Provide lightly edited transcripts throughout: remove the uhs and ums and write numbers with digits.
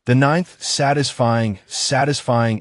The ninth satisfying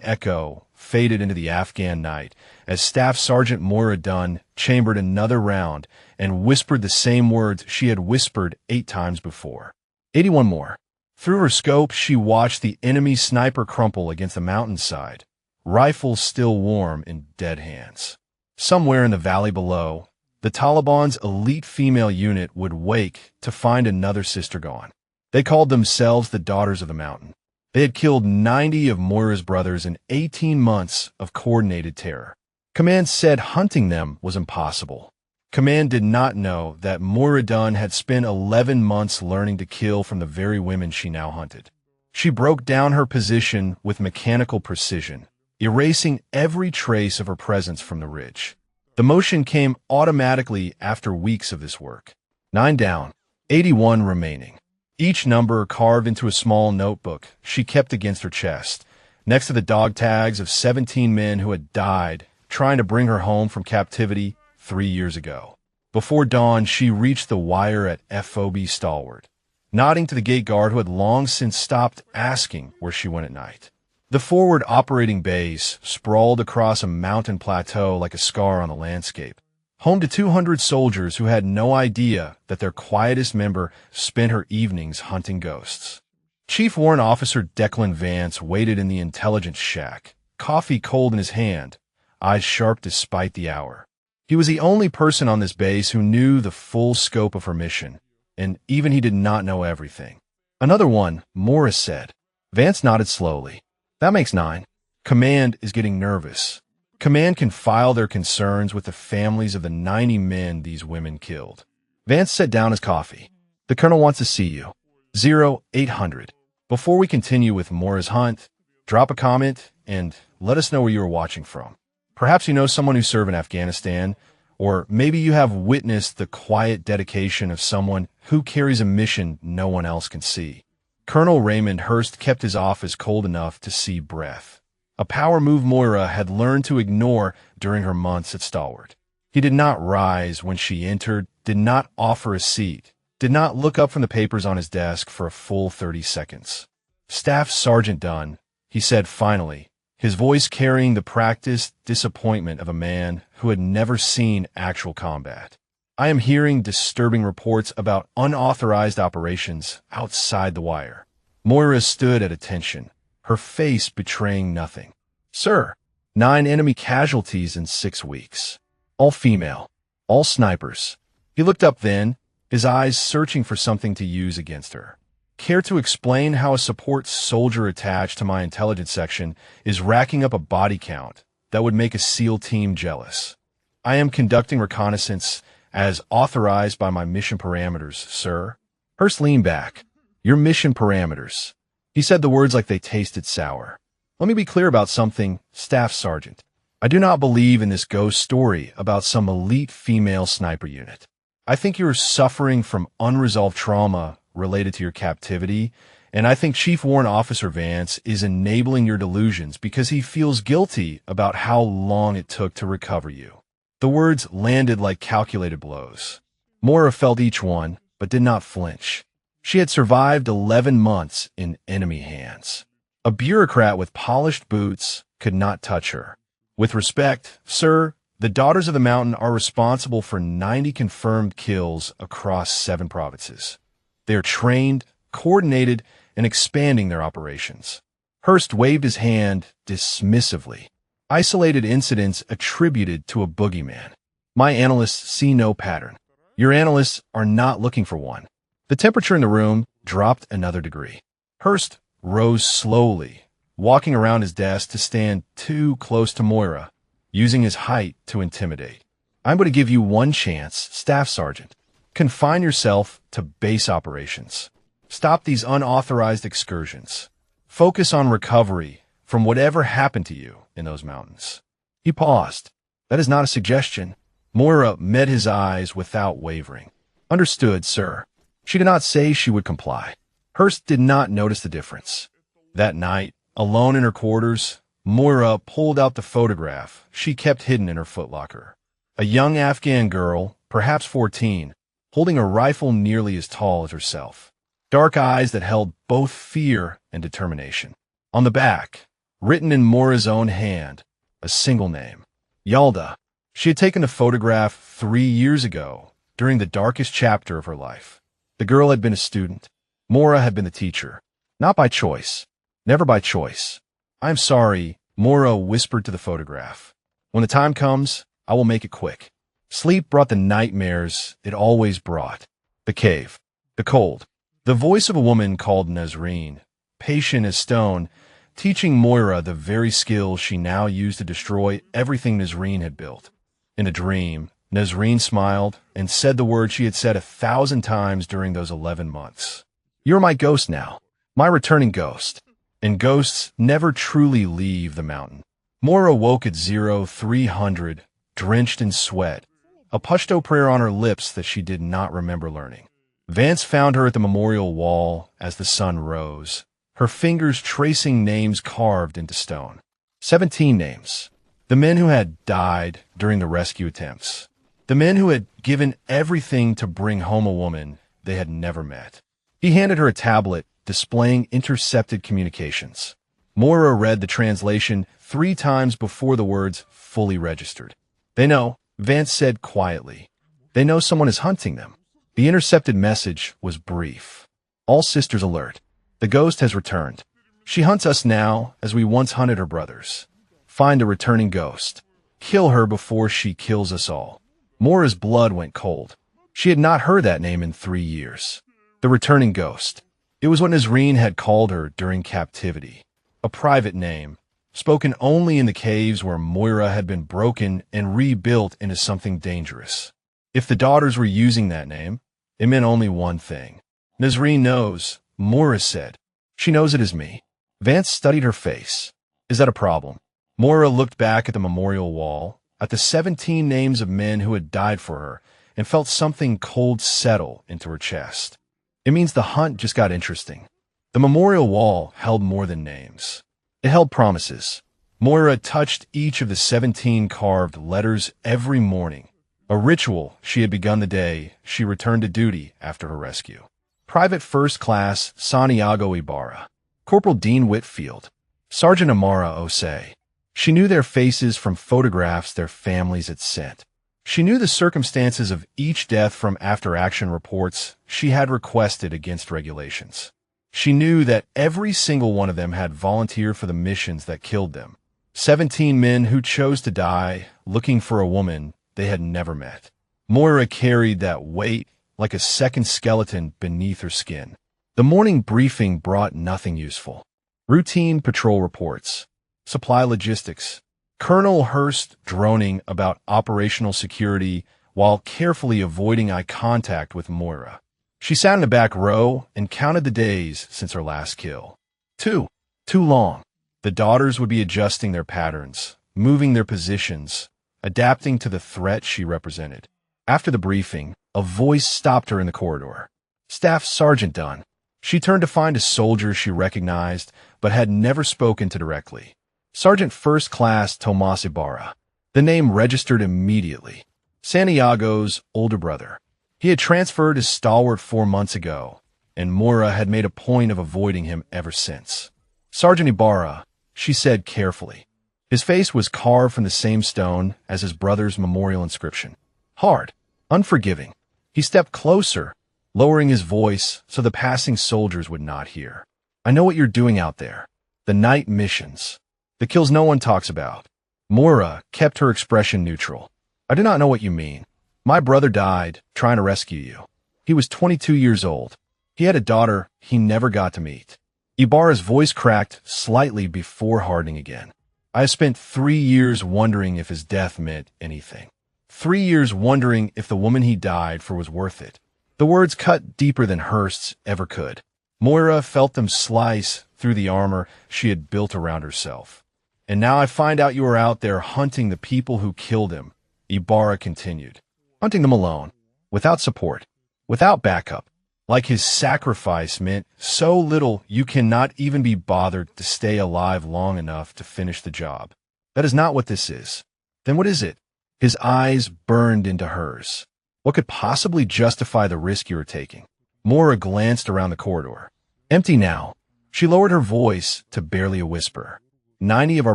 echo faded into the Afghan night as Staff Sergeant Moira Dunn chambered another round and whispered the same words she had whispered 8 times before. 81 more. Through her scope, she watched the enemy sniper crumple against the mountainside, rifle still warm in dead hands. Somewhere in the valley below, the Taliban's elite female unit would wake to find another sister gone. They called themselves the Daughters of the Mountain. They had killed 90 of Moira's brothers in 18 months of coordinated terror. Command said hunting them was impossible. Command did not know that Moira Dunn had spent 11 months learning to kill from the very women she now hunted. She broke down her position with mechanical precision, erasing every trace of her presence from the ridge. The motion came automatically after weeks of this work. 9 down, 81 remaining. Each number carved into a small notebook she kept against her chest, next to the dog tags of 17 men who had died trying to bring her home from captivity 3 years ago. Before dawn, she reached the wire at FOB Stalwart, nodding to the gate guard who had long since stopped asking where she went at night. The forward operating base sprawled across a mountain plateau like a scar on the landscape, home to 200 soldiers who had no idea that their quietest member spent her evenings hunting ghosts. Chief Warrant Officer Declan Vance waited in the intelligence shack, coffee cold in his hand, eyes sharp despite the hour. He was the only person on this base who knew the full scope of her mission, and even he did not know everything. Another one, Morris said. Vance nodded slowly. That makes 9. Command is getting nervous. Command can file their concerns with the families of the 90 men these women killed. Vance set down his coffee. The colonel wants to see you. 0800. Before we continue with Moira's hunt, drop a comment and let us know where you are watching from. Perhaps you know someone who served in Afghanistan, or maybe you have witnessed the quiet dedication of someone who carries a mission no one else can see. Colonel Raymond Hurst kept his office cold enough to see breath, a power move Moira had learned to ignore during her months at Stalwart. He did not rise when she entered, did not offer a seat, did not look up from the papers on his desk for a full 30 seconds. Staff Sergeant Dunn, he said finally, his voice carrying the practiced disappointment of a man who had never seen actual combat. I am hearing disturbing reports about unauthorized operations outside the wire. Moira stood at attention, her face betraying nothing. Sir, 9 enemy casualties in 6 weeks. All female. All snipers. He looked up then, his eyes searching for something to use against her. Care to explain how a support soldier attached to my intelligence section is racking up a body count that would make a SEAL team jealous? I am conducting reconnaissance as authorized by my mission parameters, sir. Hurst leaned back. Your mission parameters. He said the words like they tasted sour. Let me be clear about something, Staff Sergeant. I do not believe in this ghost story about some elite female sniper unit. I think you are suffering from unresolved trauma related to your captivity, and I think Chief Warrant Officer Vance is enabling your delusions because he feels guilty about how long it took to recover you. The words landed like calculated blows. Moira felt each one, but did not flinch. She had survived 11 months in enemy hands. A bureaucrat with polished boots could not touch her. With respect, sir, the Daughters of the Mountain are responsible for 90 confirmed kills across 7 provinces. They are trained, coordinated, and expanding their operations. Hurst waved his hand dismissively. Isolated incidents attributed to a boogeyman. My analysts see no pattern. Your analysts are not looking for one. The temperature in the room dropped another degree. Hurst rose slowly, walking around his desk to stand too close to Moira, using his height to intimidate. I'm going to give you one chance, Staff Sergeant. Confine yourself to base operations. Stop these unauthorized excursions. Focus on recovery from whatever happened to you in those mountains. He paused. That is not a suggestion. Moira met his eyes without wavering. Understood, sir. She did not say she would comply. Hurst did not notice the difference. That night, alone in her quarters, Moira pulled out the photograph she kept hidden in her footlocker. A young Afghan girl, perhaps 14, holding a rifle nearly as tall as herself. dark eyes that held both fear and determination. On the back, written in Moira's own hand, a single name, Yalda. She had taken the photograph 3 years ago, during the darkest chapter of her life. The girl had been a student. Moira had been the teacher. Not by choice. Never by choice. "I'm sorry," Moira whispered to the photograph. "When the time comes, I will make it quick." Sleep brought the nightmares it always brought. The cave. The cold. The voice of a woman called Nazreen, patient as stone, teaching Moira the very skills she now used to destroy everything Nazreen had built. In a dream, Nazreen smiled and said the word she had said 1,000 times during those 11 months. "You're my ghost now, my returning ghost." And ghosts never truly leave the mountain. Moira woke at 0300, drenched in sweat, a Pashto prayer on her lips that she did not remember learning. Vance found her at the memorial wall as the sun rose, her fingers tracing names carved into stone. 17 names. The men who had died during the rescue attempts. The men who had given everything to bring home a woman they had never met. He handed her a tablet displaying intercepted communications. Moira read the translation 3 times before the words fully registered. "They know," Vance said quietly. "They know someone is hunting them." The intercepted message was brief. "All sisters alert. The ghost has returned. She hunts us now as we once hunted her brothers. Find the returning ghost. Kill her before she kills us all." Moira's blood went cold. She had not heard that name in 3 years. The returning ghost. It was what Nazreen had called her during captivity. A private name, spoken only in the caves where Moira had been broken and rebuilt into something dangerous. If the daughters were using that name, it meant only one thing. "Nazreen knows," Moira said. "She knows it is me." Vance studied her face. "Is that a problem?" Moira looked back at the memorial wall, at the 17 names of men who had died for her, and felt something cold settle into her chest. "It means the hunt just got interesting." The memorial wall held more than names. It held promises. Moira touched each of the 17 carved letters every morning, a ritual she had begun the day she returned to duty after her rescue. Private First Class Santiago Ibarra, Corporal Dean Whitfield, Sergeant Amara Osei. She knew their faces from photographs their families had sent. She knew the circumstances of each death from after-action reports she had requested against regulations. She knew that every single one of them had volunteered for the missions that killed them. 17 men who chose to die looking for a woman they had never met. Moira carried that weight like a second skeleton beneath her skin. The morning briefing brought nothing useful. Routine patrol reports, supply logistics, Colonel Hurst droning about operational security while carefully avoiding eye contact with Moira. She sat in the back row and counted the days since her last kill. 2. Too long. The daughters would be adjusting their patterns, moving their positions, adapting to the threat she represented. After the briefing, a voice stopped her in the corridor. "Staff Sergeant Dunn." She turned to find a soldier she recognized but had never spoken to directly. Sergeant First Class Tomas Ibarra. The name registered immediately. Santiago's older brother. He had transferred as stalwart 4 months ago, and Moira had made a point of avoiding him ever since. "Sergeant Ibarra," she said carefully. His face was carved from the same stone as his brother's memorial inscription. Hard, unforgiving. He stepped closer, lowering his voice so the passing soldiers would not hear. "I know what you're doing out there. The night missions. The kills no one talks about." Moira kept her expression neutral. "I do not know what you mean. My brother died trying to rescue you. He was 22 years old. He had a daughter he never got to meet." Ibarra's voice cracked slightly before hardening again. "I have spent 3 years wondering if his death meant anything. 3 years wondering if the woman he died for was worth it." The words cut deeper than Hurst's ever could. Moira felt them slice through the armor she had built around herself. "And now I find out you are out there hunting the people who killed him," Ibarra continued. "Hunting them alone, without support, without backup. Like his sacrifice meant so little you cannot even be bothered to stay alive long enough to finish the job. That is not what this is. Then what is it?" His eyes burned into hers. "What could possibly justify the risk you are taking?" Moira glanced around the corridor. Empty now. She lowered her voice to barely a whisper. 90 of our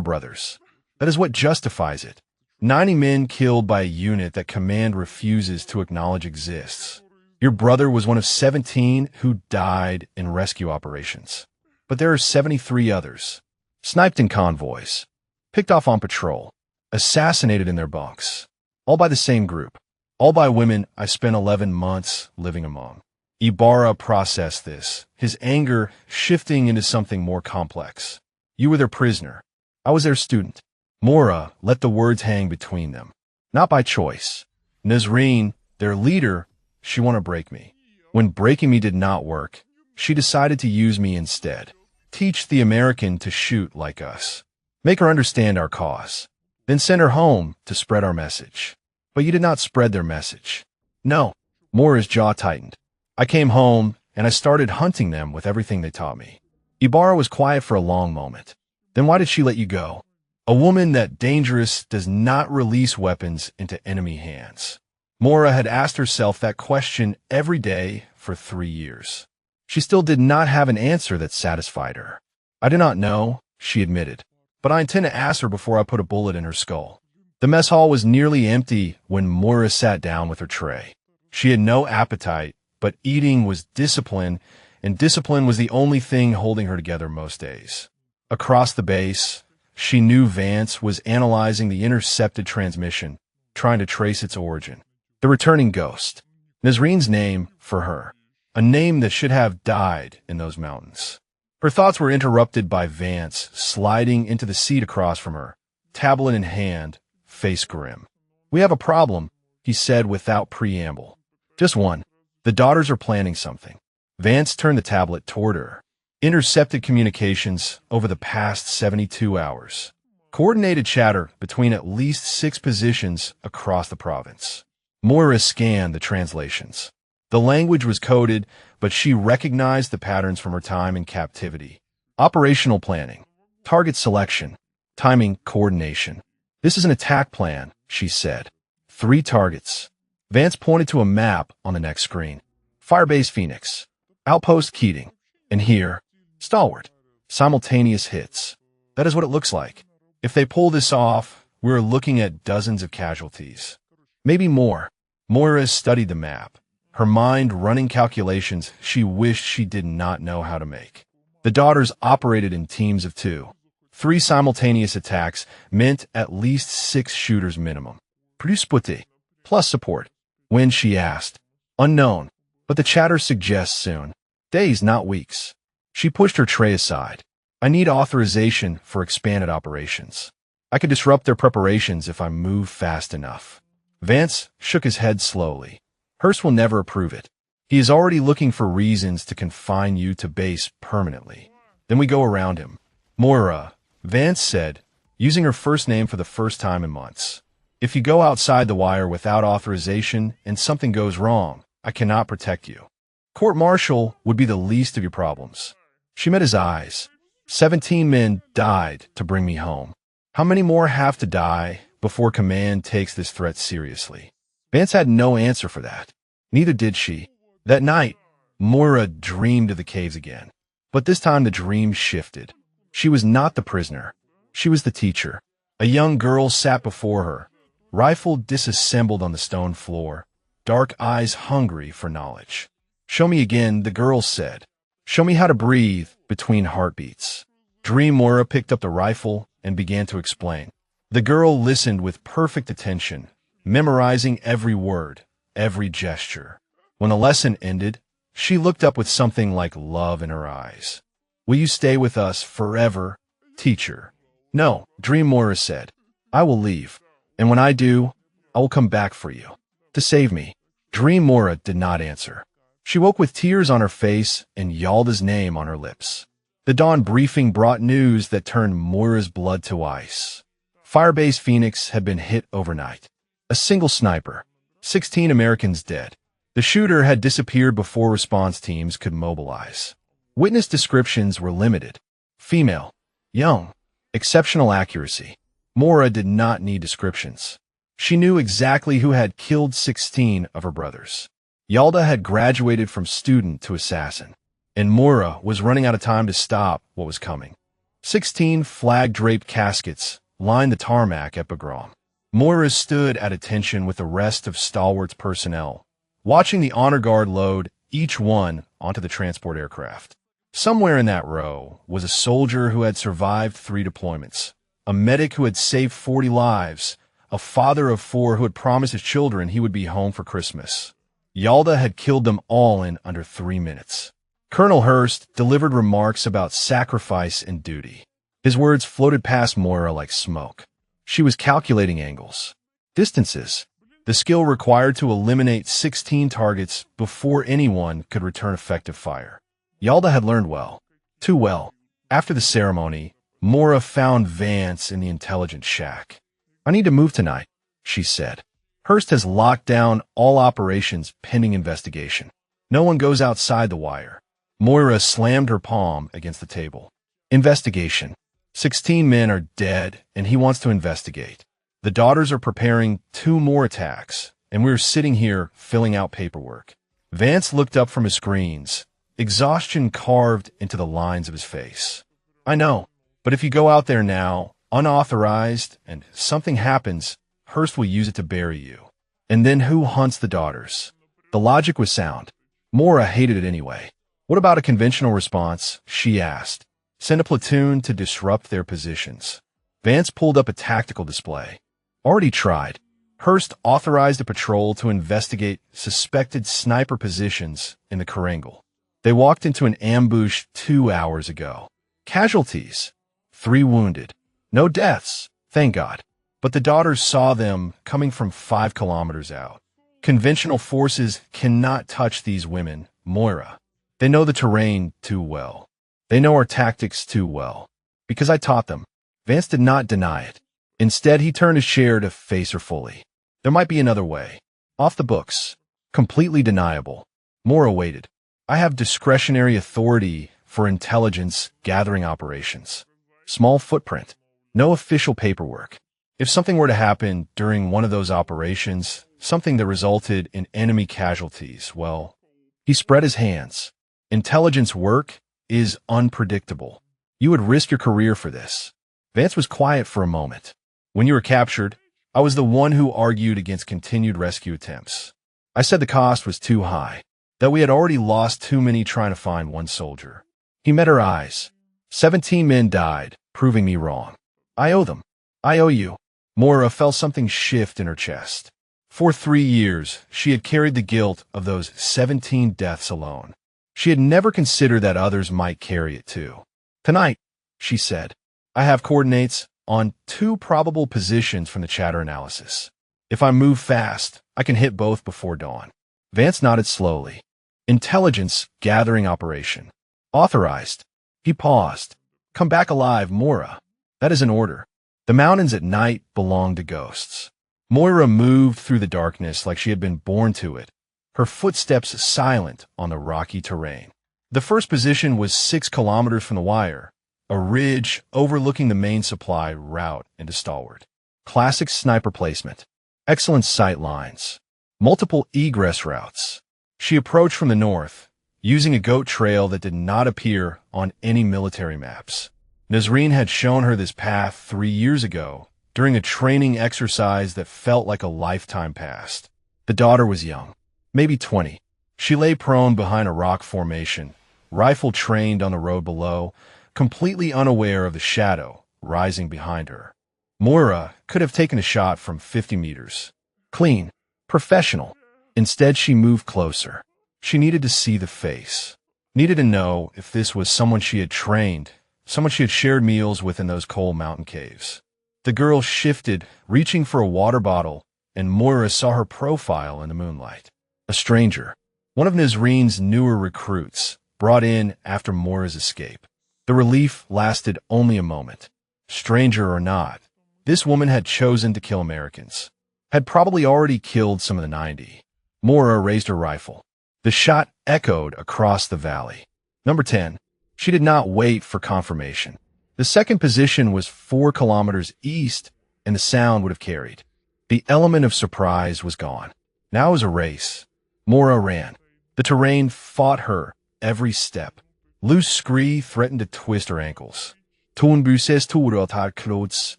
brothers. That is what justifies it. 90 men killed by a unit that command refuses to acknowledge exists. Your brother was one of 17 who died in rescue operations. But there are 73 others. Sniped in convoys. Picked off on patrol. Assassinated in their bunks. All by the same group. All by women I spent 11 months living among. Ibarra processed this, his anger shifting into something more complex. You were their prisoner. I was their student. Moira let the words hang between them. Not by choice. Nazreen, their leader, she wanted to break me. When breaking me did not work, she decided to use me instead. Teach the American to shoot like us. Make her understand our cause. Then send her home to spread our message. But you did not spread their message. No. Moira's jaw tightened. I came home, and I started hunting them with everything they taught me. Ibarra was quiet for a long moment. Then why did she let you go? A woman that dangerous does not release weapons into enemy hands. Moira had asked herself that question every day for 3 years. She still did not have an answer that satisfied her. I do not know, she admitted, but I intend to ask her before I put a bullet in her skull. The mess hall was nearly empty when Moira sat down with her tray. She had no appetite, but eating was discipline, and discipline was the only thing holding her together most days. Across the base, she knew Vance was analyzing the intercepted transmission, trying to trace its origin. The returning ghost. Nazreen's name for her. A name that should have died in those mountains. Her thoughts were interrupted by Vance sliding into the seat across from her, tablet in hand, face grim. We have a problem, he said without preamble. Just one. The daughters are planning something. Vance turned the tablet toward her. Intercepted communications over the past 72 hours. Coordinated chatter between at least 6 positions across the province. Moira scanned the translations. The language was coded, but she recognized the patterns from her time in captivity. Operational planning. Target selection. Timing coordination. This is an attack plan, she said. 3 targets. Vance pointed to a map on the next screen. Firebase Phoenix. Outpost Keating. And here, Stalwart. Simultaneous hits. That is what it looks like. If they pull this off, we're looking at dozens of casualties. Maybe more. Moira studied the map, her mind running calculations she wished she did not know how to make. The daughters operated in teams of 2. 3 simultaneous attacks meant at least 6 shooters minimum. Produce putte. Plus support. When, she asked. Unknown. But the chatter suggests soon. Days, not weeks. She pushed her tray aside. I need authorization for expanded operations. I could disrupt their preparations if I move fast enough. Vance shook his head slowly. Hurst will never approve it. He is already looking for reasons to confine you to base permanently. Then we go around him. Moira, Vance said, using her first name for the first time in months. If you go outside the wire without authorization and something goes wrong, I cannot protect you. Court-martial would be the least of your problems. She met his eyes. 17 men died to bring me home. How many more have to die before command takes this threat seriously? Vance had no answer for that. Neither did she. That night, Moira dreamed of the caves again. But this time the dream shifted. She was not the prisoner. She was the teacher. A young girl sat before her, rifle disassembled on the stone floor, dark eyes hungry for knowledge. Show me again, the girl said. Show me how to breathe between heartbeats. Dream Moira picked up the rifle and began to explain. The girl listened with perfect attention, memorizing every word, every gesture. When the lesson ended, she looked up with something like love in her eyes. Will you stay with us forever, teacher? No, Dream Moira said. I will leave. And when I do, I will come back for you. To save me. Dream Moira did not answer. She woke with tears on her face and Yalda's name on her lips. The dawn briefing brought news that turned Moira's blood to ice. Firebase Phoenix had been hit overnight. A single sniper. 16 Americans dead. The shooter had disappeared before response teams could mobilize. Witness descriptions were limited. Female. Young. Exceptional accuracy. Moira did not need descriptions. She knew exactly who had killed 16 of her brothers. Yalda had graduated from student to assassin, and Moira was running out of time to stop what was coming. 16 flag-draped caskets lined the tarmac at Bagram. Moira stood at attention with the rest of Stalwart's personnel, watching the honor guard load each one onto the transport aircraft. Somewhere in that row was a soldier who had survived 3 deployments, a medic who had saved 40 lives, a father of 4 who had promised his children he would be home for Christmas. Yalda had killed them all in under 3 minutes. Colonel Hurst delivered remarks about sacrifice and duty. His words floated past Moira like smoke. She was calculating angles, distances, the skill required to eliminate 16 targets before anyone could return effective fire. Yalda had learned well, too well. After the ceremony, Moira found Vance in the intelligence shack. "I need to move tonight," she said. "Hurst has locked down all operations pending investigation. No one goes outside the wire." Moira slammed her palm against the table. "Investigation. 16 men are dead, and he wants to investigate. The daughters are preparing 2 more attacks, and we're sitting here filling out paperwork." Vance looked up from his screens, exhaustion carved into the lines of his face. "I know, but if you go out there now, unauthorized, and something happens, Hurst will use it to bury you. And then who hunts the daughters?" The logic was sound. Moira hated it anyway. "What about a conventional response?" she asked. "Send a platoon to disrupt their positions." Vance pulled up a tactical display. "Already tried. Hurst authorized a patrol to investigate suspected sniper positions in the Karangal. They walked into an ambush 2 hours ago. Casualties. 3 wounded. No deaths, thank God. But the daughters saw them coming from 5 kilometers out. Conventional forces cannot touch these women, Moira. They know the terrain too well. They know our tactics too well. Because I taught them." Vance did not deny it. Instead, he turned his chair to face her fully. "There might be another way. Off the books. Completely deniable." Moira waited. "I have discretionary authority for intelligence gathering operations. Small footprint. No official paperwork. If something were to happen during one of those operations, something that resulted in enemy casualties, well," he spread his hands. "Intelligence work is unpredictable. You would risk your career for this." Vance was quiet for a moment. "When you were captured, I was the one who argued against continued rescue attempts. I said the cost was too high, that we had already lost too many trying to find one soldier." He met her eyes. 17 men died, proving me wrong. "I owe them. I owe you." Moira felt something shift in her chest. For 3 years, she had carried the guilt of those 17 deaths alone. She had never considered that others might carry it too. "Tonight," she said, "I have coordinates on 2 probable positions from the chatter analysis. If I move fast, I can hit both before dawn." Vance nodded slowly. "Intelligence gathering operation. Authorized." He paused. "Come back alive, Moira. That is an order. The mountains at night belong to ghosts." Moira moved through the darkness like she had been born to it, her footsteps silent on the rocky terrain. The first position was 6 kilometers from the wire, a ridge overlooking the main supply route into Stalwart. Classic sniper placement. Excellent sight lines. Multiple egress routes. She approached from the north, using a goat trail that did not appear on any military maps. Nazreen had shown her this path 3 years ago, during a training exercise that felt like a lifetime past. The daughter was young, maybe 20. She lay prone behind a rock formation, rifle trained on the road below, completely unaware of the shadow rising behind her. Moira could have taken a shot from 50 meters. Clean, professional. Instead, she moved closer. She needed to see the face. Needed to know if this was someone she had trained, someone she had shared meals with in those cold mountain caves. The girl shifted, reaching for a water bottle, and Moira saw her profile in the moonlight. A stranger. One of Nazreen's newer recruits, brought in after Moira's escape. The relief lasted only a moment. Stranger or not, this woman had chosen to kill Americans. Had probably already killed some of the 90. Moira raised her rifle. The shot echoed across the valley. Number 10. She did not wait for confirmation. The second position was 4 kilometers east, and the sound would have carried. The element of surprise was gone. Now it was a race. Moira ran. The terrain fought her every step. Loose scree threatened to twist her ankles. Tornbuses tog clothes.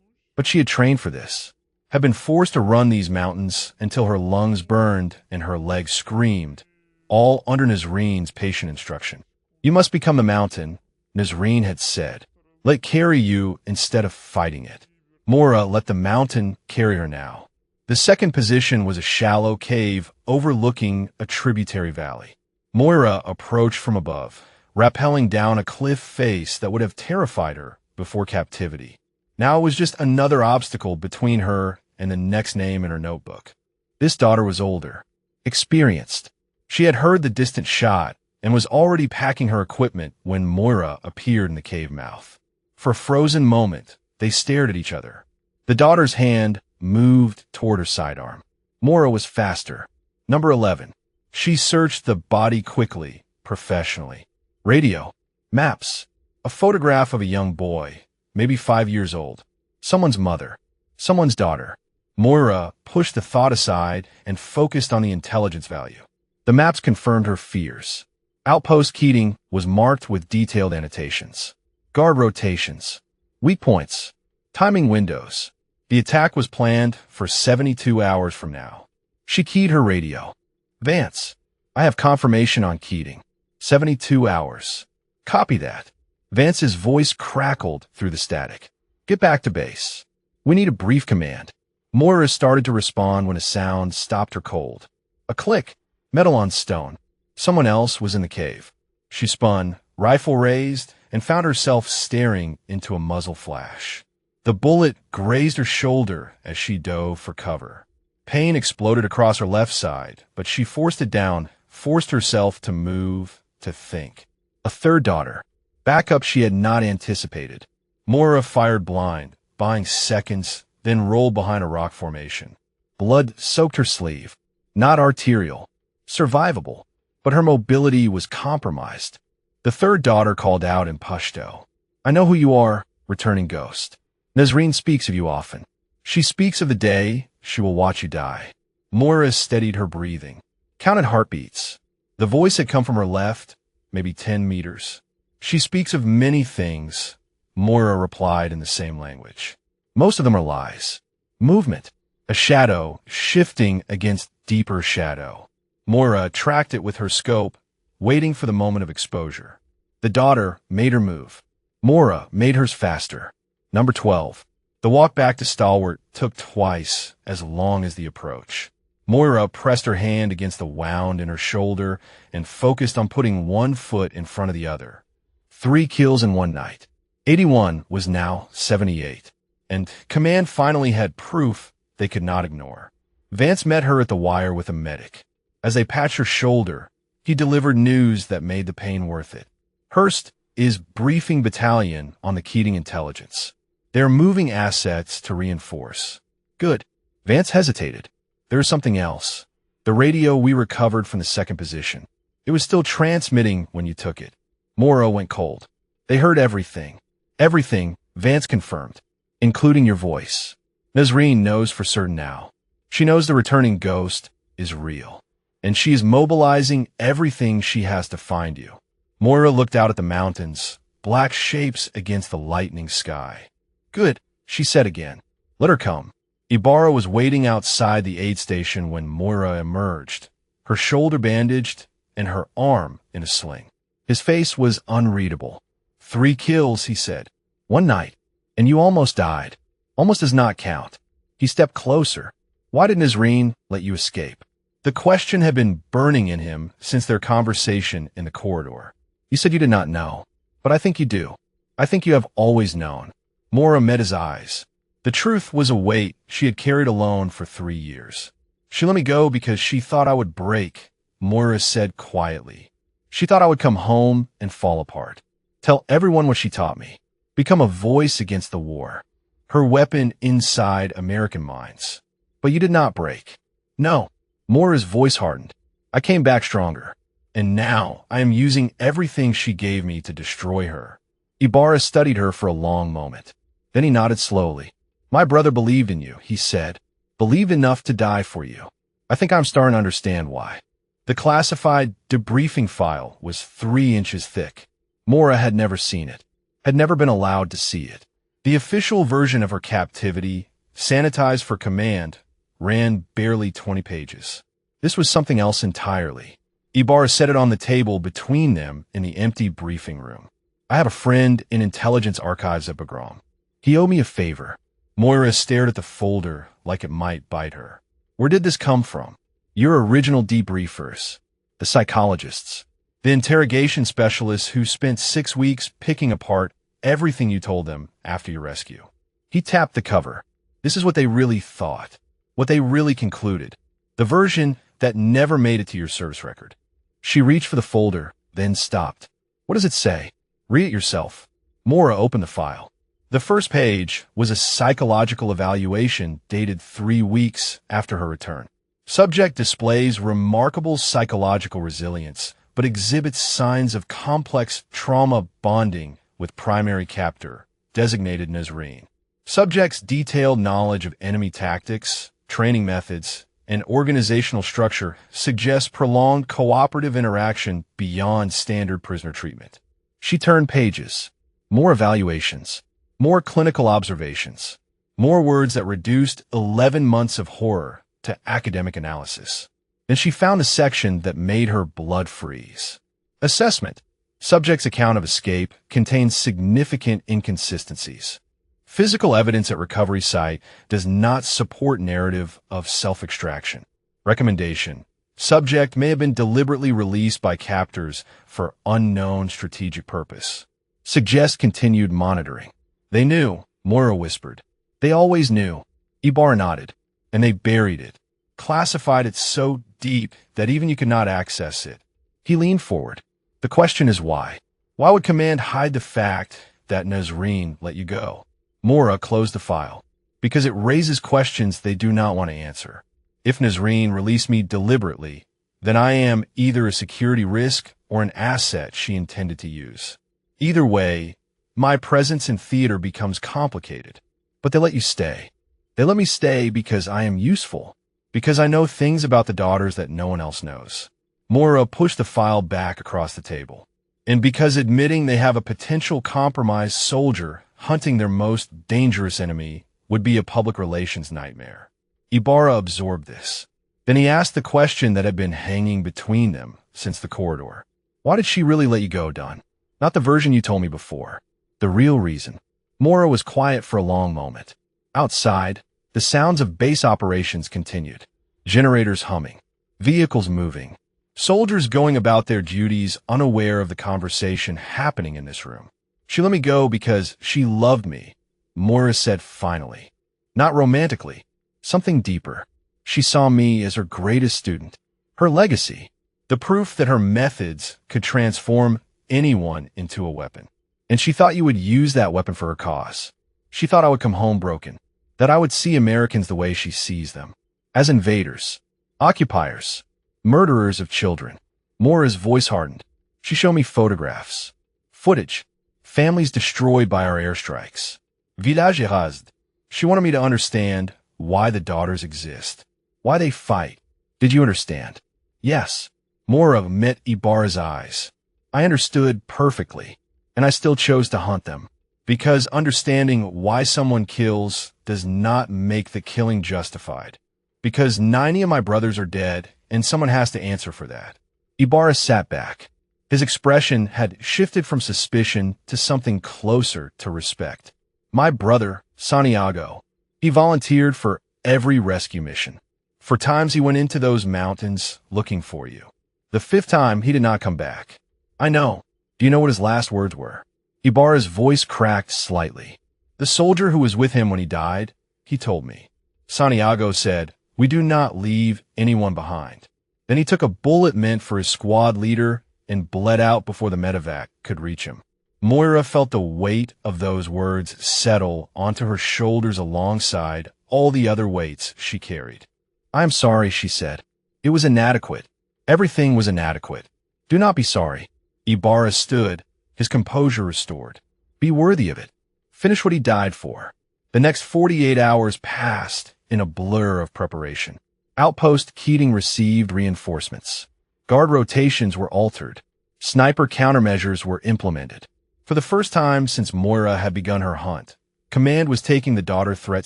But she had trained for this, had been forced to run these mountains until her lungs burned and her legs screamed, all under Nazreen's patient instruction. You must become the mountain, Nazreen had said. Let it carry you instead of fighting it. Moira let the mountain carry her now. The second position was a shallow cave overlooking a tributary valley. Moira approached from above, rappelling down a cliff face that would have terrified her before captivity. Now it was just another obstacle between her and the next name in her notebook. This daughter was older, experienced. She had heard the distant shot and was already packing her equipment when Moira appeared in the cave mouth. For a frozen moment, they stared at each other. The daughter's hand moved toward her sidearm. Moira was faster. Number 11. She searched the body quickly, professionally. Radio, maps, a photograph of a young boy, maybe 5 years old. Someone's mother, someone's daughter. Moira pushed the thought aside and focused on the intelligence value. The maps confirmed her fears. Outpost Keating was marked with detailed annotations. Guard rotations, weak points, timing windows. The attack was planned for 72 hours from now. She keyed her radio. Vance, I have confirmation on Keating. 72 hours. Copy that. Vance's voice crackled through the static. Get back to base. We need a brief command. Moira started to respond when a sound stopped her cold. A click, metal on stone. Someone else was in the cave. She spun, rifle raised, and found herself staring into a muzzle flash. The bullet grazed her shoulder as she dove for cover. Pain exploded across her left side, but she forced it down, forced herself to move, to think. A third daughter. Backup she had not anticipated. Moira fired blind, buying seconds, then rolled behind a rock formation. Blood soaked her sleeve. Not arterial. Survivable. But her mobility was compromised. The third daughter called out in Pashto. I know who you are, returning ghost. Nazreen speaks of you often. She speaks of the day she will watch you die. Moira steadied her breathing. Counted heartbeats. The voice had come from her left, maybe 10 meters. She speaks of many things, Moira replied in the same language. Most of them are lies. Movement. A shadow shifting against deeper shadow. Moira tracked it with her scope, waiting for the moment of exposure. The daughter made her move. Moira made hers faster. Number 12. The walk back to Stalwart took twice as long as the approach. Moira pressed her hand against the wound in her shoulder and focused on putting one foot in front of the other. 3 kills in one night. 81 was now 78. And Command finally had proof they could not ignore. Vance met her at the wire with a medic. As they patched her shoulder, he delivered news that made the pain worth it. Hurst is briefing battalion on the Keating intelligence. They're moving assets to reinforce. Good. Vance hesitated. There's something else. The radio we recovered from the second position. It was still transmitting when you took it. Moira went cold. They heard everything. Everything, Vance confirmed, including your voice. Nazreen knows for certain now. She knows the returning ghost is real. And she is mobilizing everything she has to find you. Moira looked out at the mountains, black shapes against the lightning sky. Good, she said again. Let her come. Ibarra was waiting outside the aid station when Moira emerged, her shoulder bandaged and her arm in a sling. His face was unreadable. 3 kills, he said. One night. And you almost died. Almost does not count. He stepped closer. Why did Nazreen let you escape? The question had been burning in him since their conversation in the corridor. You said you did not know, but I think you do. I think you have always known. Moira met his eyes. The truth was a weight she had carried alone for 3 years. She let me go because she thought I would break, Moira said quietly. She thought I would come home and fall apart. Tell everyone what she taught me. Become a voice against the war. Her weapon inside American minds. But you did not break. No. Moira's voice hardened. I came back stronger. And now I am using everything she gave me to destroy her. Ibarra studied her for a long moment. Then he nodded slowly. My brother believed in you, he said. Believed enough to die for you. I think I'm starting to understand why. The classified debriefing file was 3 inches thick. Mora had never seen it, had never been allowed to see it. The official version of her captivity, sanitized for command, ran barely 20 pages. This was something else entirely. Ibarra set it on the table between them in the empty briefing room. I have a friend in intelligence archives at Bagram. He owed me a favor. Moira stared at the folder like it might bite her. Where did this come from? Your original debriefers, the psychologists, the interrogation specialists who spent 6 weeks picking apart everything you told them after your rescue. He tapped the cover. This is what they really thought, what they really concluded, the version that never made it to your service record. She reached for the folder, then stopped. What does it say? Read it yourself. Mora opened the file. The first page was a psychological evaluation dated 3 weeks after her return. Subject displays remarkable psychological resilience, but exhibits signs of complex trauma bonding with primary captor, designated Nazreen. Subject's detailed knowledge of enemy tactics, training methods, and organizational structure suggests prolonged cooperative interaction beyond standard prisoner treatment. She turned pages. More evaluations. More clinical observations. More words that reduced 11 months of horror to academic analysis. Then she found a section that made her blood freeze. Assessment. Subject's account of escape contains significant inconsistencies. Physical evidence at recovery site does not support narrative of self-extraction. Recommendation. Subject may have been deliberately released by captors for unknown strategic purpose. Suggest continued monitoring. They knew, Moira whispered. They always knew. Ibarra nodded. And they buried it, classified it so deep that even you could not access it. He leaned forward. The question is why? Why would command hide the fact that Nazreen let you go? Mora closed the file. Because it raises questions they do not want to answer. If Nazreen released me deliberately, then I am either a security risk or an asset she intended to use. Either way, my presence in theater becomes complicated. But they let you stay. They let me stay because I am useful, because I know things about the daughters that no one else knows. Mora pushed the file back across the table. And because admitting they have a potential compromised soldier hunting their most dangerous enemy would be a public relations nightmare. Ibarra absorbed this. Then he asked the question that had been hanging between them since the corridor. Why did she really let you go, Don? Not the version you told me before. The real reason. Mora was quiet for a long moment. Outside, the sounds of base operations continued. Generators humming. Vehicles moving. Soldiers going about their duties unaware of the conversation happening in this room. She let me go because she loved me, Mora said finally. Not romantically. Something deeper. She saw me as her greatest student. Her legacy. The proof that her methods could transform anyone into a weapon. And she thought you would use that weapon for her cause. She thought I would come home broken. That I would see Americans the way she sees them. As invaders. Occupiers. Murderers of children. Mora's voice hardened. She showed me photographs. Footage. Families destroyed by our airstrikes. Village rased. She wanted me to understand why the daughters exist. Why they fight. Did you understand? Yes. Mora met Ibarra's eyes. I understood perfectly. And I still chose to hunt them. Because understanding why someone kills does not make the killing justified. Because 90 of my brothers are dead, and someone has to answer for that. Ibarra sat back. His expression had shifted from suspicion to something closer to respect. My brother, Santiago, he volunteered for every rescue mission. For times he went into those mountains looking for you. The 5th time, he did not come back. I know. Do you know what his last words were? Ibarra's voice cracked slightly. The soldier who was with him when he died, he told me. Santiago said, "We do not leave anyone behind." Then he took a bullet meant for his squad leader and bled out before the medevac could reach him. Moira felt the weight of those words settle onto her shoulders alongside all the other weights she carried. "I am sorry," she said. "It was inadequate. Everything was inadequate. Do not be sorry." Ibarra stood, his composure restored. Be worthy of it. Finish what he died for. The next 48 hours passed in a blur of preparation. Outpost Keating received reinforcements. Guard rotations were altered. Sniper countermeasures were implemented. For the first time since Moira had begun her hunt, Command was taking the daughter threat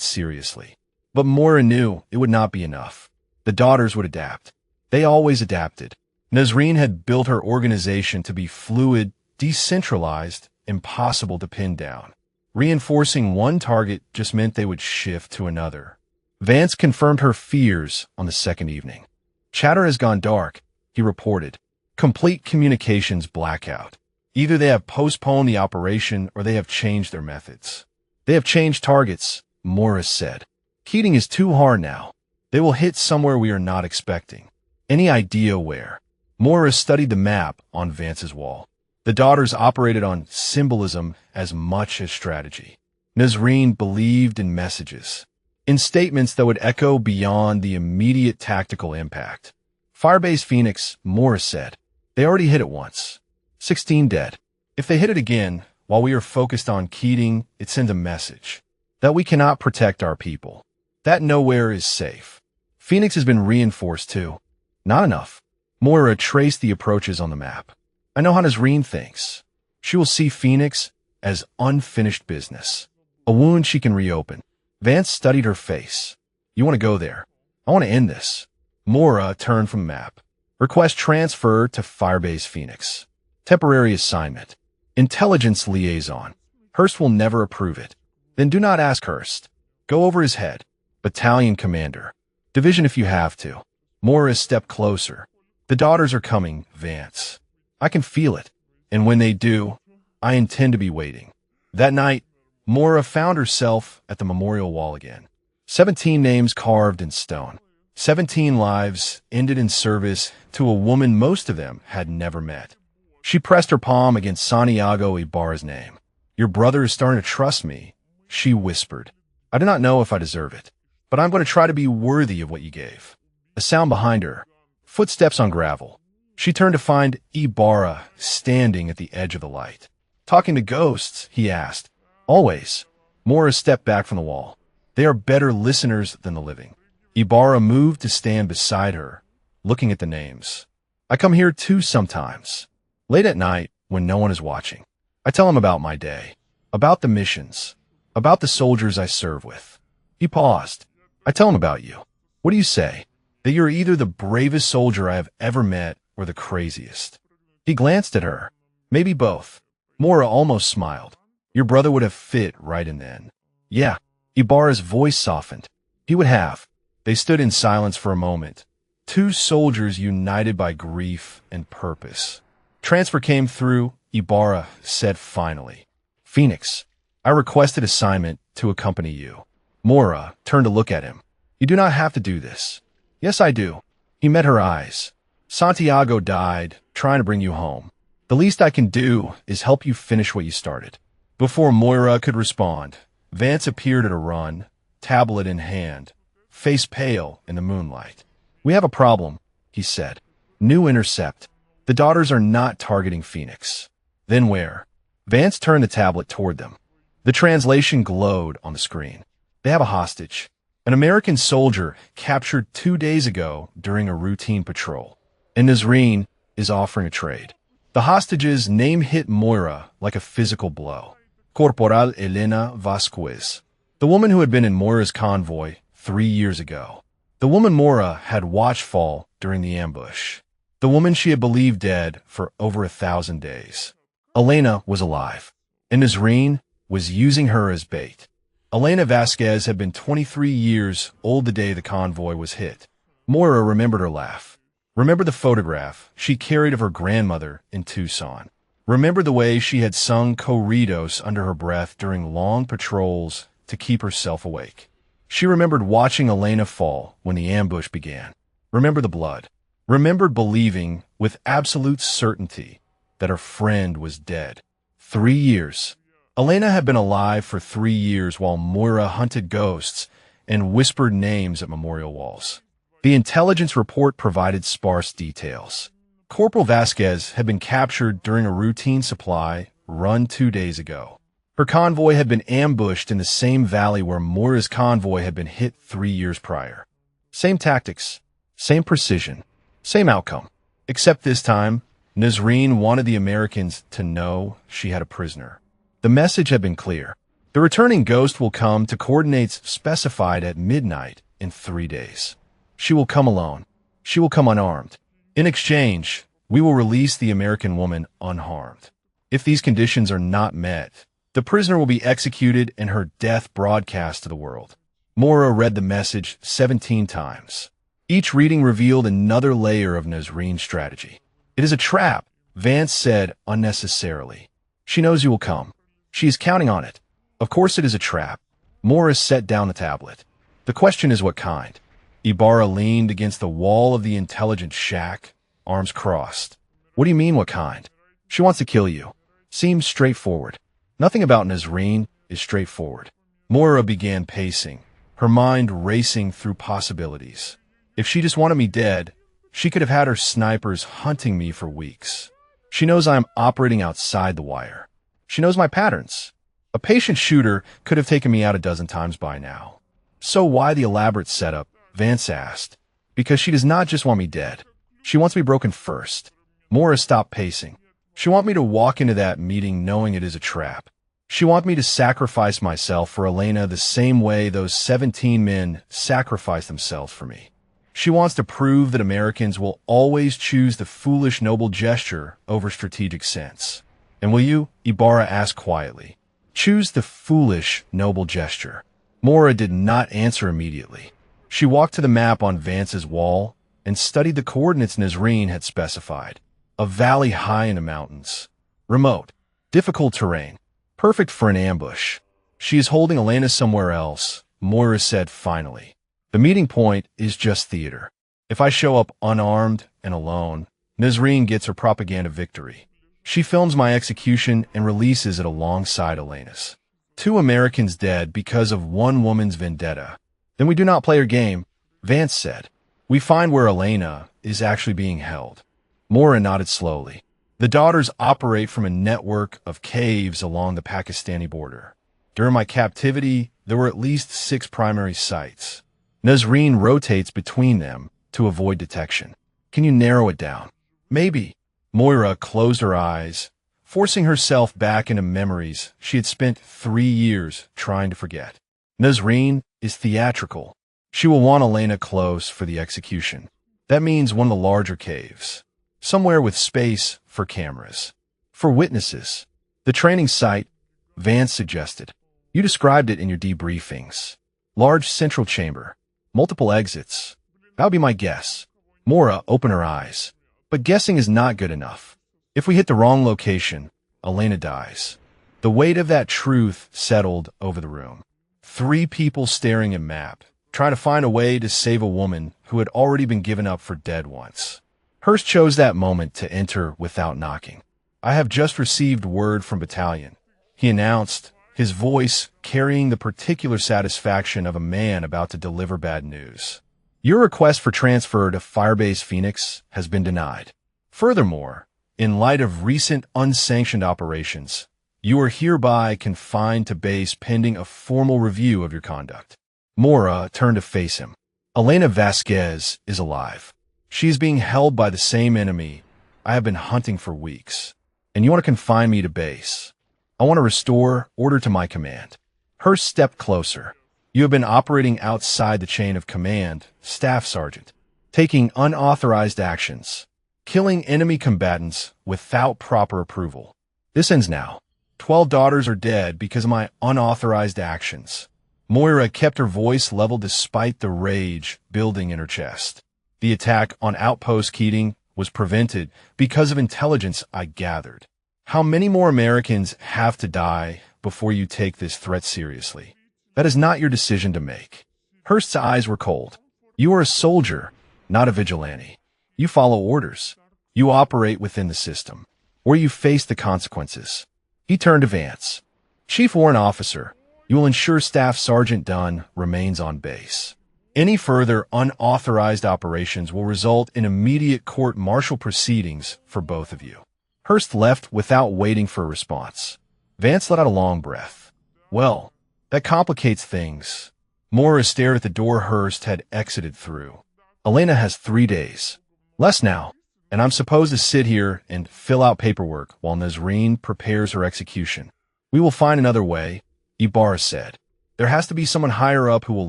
seriously. But Moira knew it would not be enough. The daughters would adapt. They always adapted. Nazreen had built her organization to be fluid, decentralized, impossible to pin down. Reinforcing one target just meant they would shift to another. Vance confirmed her fears on the second evening. Chatter has gone dark, he reported. Complete communications blackout. Either they have postponed the operation or they have changed their methods. They have changed targets, Morris said. Keating is too hard now. They will hit somewhere we are not expecting. Any idea where? Morris studied the map on Vance's wall. The daughters operated on symbolism as much as strategy. Nazreen believed in messages, in statements that would echo beyond the immediate tactical impact. Firebase Phoenix, Morris said. They already hit it once. 16 dead. If they hit it again, while we are focused on Keating, it sends a message that we cannot protect our people, that nowhere is safe. Phoenix has been reinforced too. Not enough. Moira traced the approaches on the map. I know how Nazreen thinks. She will see Phoenix as unfinished business, a wound she can reopen. Vance studied her face. You want to go there? I want to end this. Moira turned from map. Request transfer to Firebase Phoenix. Temporary assignment. Intelligence liaison. Hurst will never approve it. Then do not ask Hurst. Go over his head. Battalion commander. Division if you have to. Moira stepped closer. The daughters are coming, Vance. I can feel it. And when they do, I intend to be waiting. That night, Moira found herself at the memorial wall again. 17 names carved in stone. 17 lives ended in service to a woman most of them had never met. She pressed her palm against Santiago Ibarra's name. Your brother is starting to trust me, she whispered. I do not know if I deserve it, but I'm going to try to be worthy of what you gave. A sound behind her. Footsteps on gravel. She turned to find Ibarra standing at the edge of the light. Talking to ghosts, he asked. Always. Moira stepped back from the wall. They are better listeners than the living. Ibarra moved to stand beside her, looking at the names. I come here too sometimes. Late at night, when no one is watching. I tell him about my day, about the missions, about the soldiers I serve with. He paused. I tell him about you. What do you say? That you're either the bravest soldier I have ever met or the craziest. He glanced at her. Maybe both. Moira almost smiled. Your brother would have fit right in then. Yeah. Ibarra's voice softened. He would have. They stood in silence for a moment. Two soldiers united by grief and purpose. Transfer came through, Ibarra said finally. Phoenix, I requested assignment to accompany you. Moira turned to look at him. You do not have to do this. Yes, I do. He met her eyes. Santiago died, trying to bring you home. The least I can do is help you finish what you started. Before Moira could respond, Vance appeared at a run, tablet in hand, face pale in the moonlight. We have a problem, he said. New intercept. The daughters are not targeting Phoenix. Then where? Vance turned the tablet toward them. The translation glowed on the screen. They have a hostage. An American soldier captured 2 days ago during a routine patrol. And Nazreen is offering a trade. The hostage's name hit Moira like a physical blow. Corporal Elena Vasquez. The woman who had been in Moira's convoy 3 years ago. The woman Moira had watched fall during the ambush. The woman she had believed dead for over 1,000 days. Elena was alive, and Nazreen was using her as bait. Elena Vasquez had been 23 years old the day the convoy was hit. Moira remembered her laugh. Remembered the photograph she carried of her grandmother in Tucson. Remembered the way she had sung corridos under her breath during long patrols to keep herself awake. She remembered watching Elena fall when the ambush began. Remembered the blood. Remembered believing with absolute certainty that her friend was dead. 3 years. Elena had been alive for 3 years while Moira hunted ghosts and whispered names at memorial walls. The intelligence report provided sparse details. Corporal Vasquez had been captured during a routine supply run 2 days ago. Her convoy had been ambushed in the same valley where Moira's convoy had been hit 3 years prior. Same tactics, same precision, same outcome. Except this time, Nazreen wanted the Americans to know she had a prisoner. The message had been clear. The returning ghost will come to coordinates specified at midnight in 3 days. She will come alone. She will come unarmed. In exchange, we will release the American woman unharmed. If these conditions are not met, the prisoner will be executed and her death broadcast to the world. Moira read the message 17 times. Each reading revealed another layer of Nazreen's strategy. It is a trap, Vance said unnecessarily. She knows you will come. She is counting on it. Of course it is a trap. Moira set down the tablet. The question is what kind. Ibarra leaned against the wall of the intelligence shack, arms crossed. What do you mean what kind? She wants to kill you. Seems straightforward. Nothing about Nazreen is straightforward. Moira began pacing, her mind racing through possibilities. If she just wanted me dead, she could have had her snipers hunting me for weeks. She knows I am operating outside the wire. She knows my patterns. A patient shooter could have taken me out a dozen times by now. So why the elaborate setup? Vance asked. Because she does not just want me dead. She wants me broken first. Moira stopped pacing. She wants me to walk into that meeting knowing it is a trap. She wants me to sacrifice myself for Elena the same way those 17 men sacrificed themselves for me. She wants to prove that Americans will always choose the foolish noble gesture over strategic sense. And will you? Ibarra asked quietly. Choose the foolish noble gesture. Moira did not answer immediately. She walked to the map on Vance's wall and studied the coordinates Nazreen had specified. A valley high in the mountains. Remote. Difficult terrain. Perfect for an ambush. She is holding Elena somewhere else, Moira said finally. The meeting point is just theater. If I show up unarmed and alone, Nazreen gets her propaganda victory. She films my execution and releases it alongside Elena's. 2 Americans dead because of one woman's vendetta. Then we do not play her game, Vance said. We find where Elena is actually being held. Moira nodded slowly. The daughters operate from a network of caves along the Pakistani border. During my captivity, there were at least 6 primary sites. Nazreen rotates between them to avoid detection. Can you narrow it down? Maybe. Moira closed her eyes, forcing herself back into memories she had spent 3 years trying to forget. Nazreen is theatrical. She will want Elena close for the execution. That means one of the larger caves. Somewhere with space for cameras. For witnesses. The training site, Vance suggested. You described it in your debriefings. Large central chamber. Multiple exits. That would be my guess. Moira opened her eyes. But guessing is not good enough. If we hit the wrong location, Elena dies. The weight of that truth settled over the room. 3 people staring at map, trying to find a way to save a woman who had already been given up for dead once. Hurst chose that moment to enter without knocking. I have just received word from battalion, he announced, his voice carrying the particular satisfaction of a man about to deliver bad news. Your request for transfer to Firebase Phoenix has been denied. Furthermore, in light of recent unsanctioned operations, you are hereby confined to base pending a formal review of your conduct. Moira turned to face him. Elena Vasquez is alive. She is being held by the same enemy I have been hunting for weeks. And you want to confine me to base. I want to restore order to my command. Hurst stepped closer. You have been operating outside the chain of command, Staff Sergeant, taking unauthorized actions, killing enemy combatants without proper approval. This ends now. 12 daughters are dead because of my unauthorized actions. Moira kept her voice level despite the rage building in her chest. The attack on Outpost Keating was prevented because of intelligence I gathered. How many more Americans have to die before you take this threat seriously? That is not your decision to make. Hurst's eyes were cold. You are a soldier, not a vigilante. You follow orders. You operate within the system, or you face the consequences. He turned to Vance. Chief Warrant Officer, you will ensure Staff Sergeant Dunn remains on base. Any further unauthorized operations will result in immediate court-martial proceedings for both of you. Hurst left without waiting for a response. Vance let out a long breath. Well, that complicates things. Moira stared at the door Hurst had exited through. Elena has 3 days. Less now. and I'm supposed to sit here and fill out paperwork while Nazreen prepares her execution. We will find another way, Ibarra said. There has to be someone higher up who will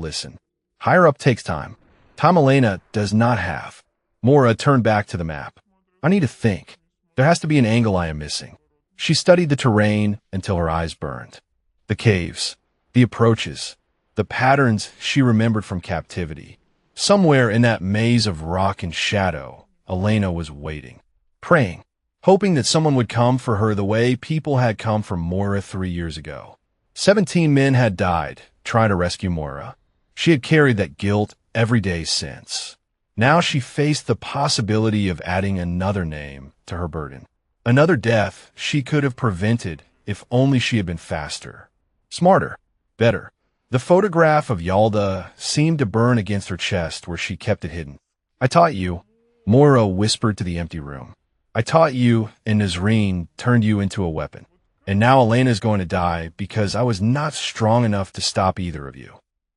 listen. Higher up takes time. Time Elena does not have. Mora turned back to the map. I need to think. There has to be an angle I am missing. She studied the terrain until her eyes burned. The caves, the approaches, the patterns she remembered from captivity. Somewhere in that maze of rock and shadow, Elena was waiting, praying, hoping that someone would come for her the way people had come for Mora 3 years ago. 17 men had died trying to rescue Mora. She had carried that guilt every day since. Now she faced the possibility of adding another name to her burden. Another death she could have prevented if only she had been faster, smarter, better. The photograph of Yalda seemed to burn against her chest where she kept it hidden. I taught you, Mora whispered to the empty room. I taught you, and Nazreen turned you into a weapon. And now Elena's going to die because I was not strong enough to stop either of you.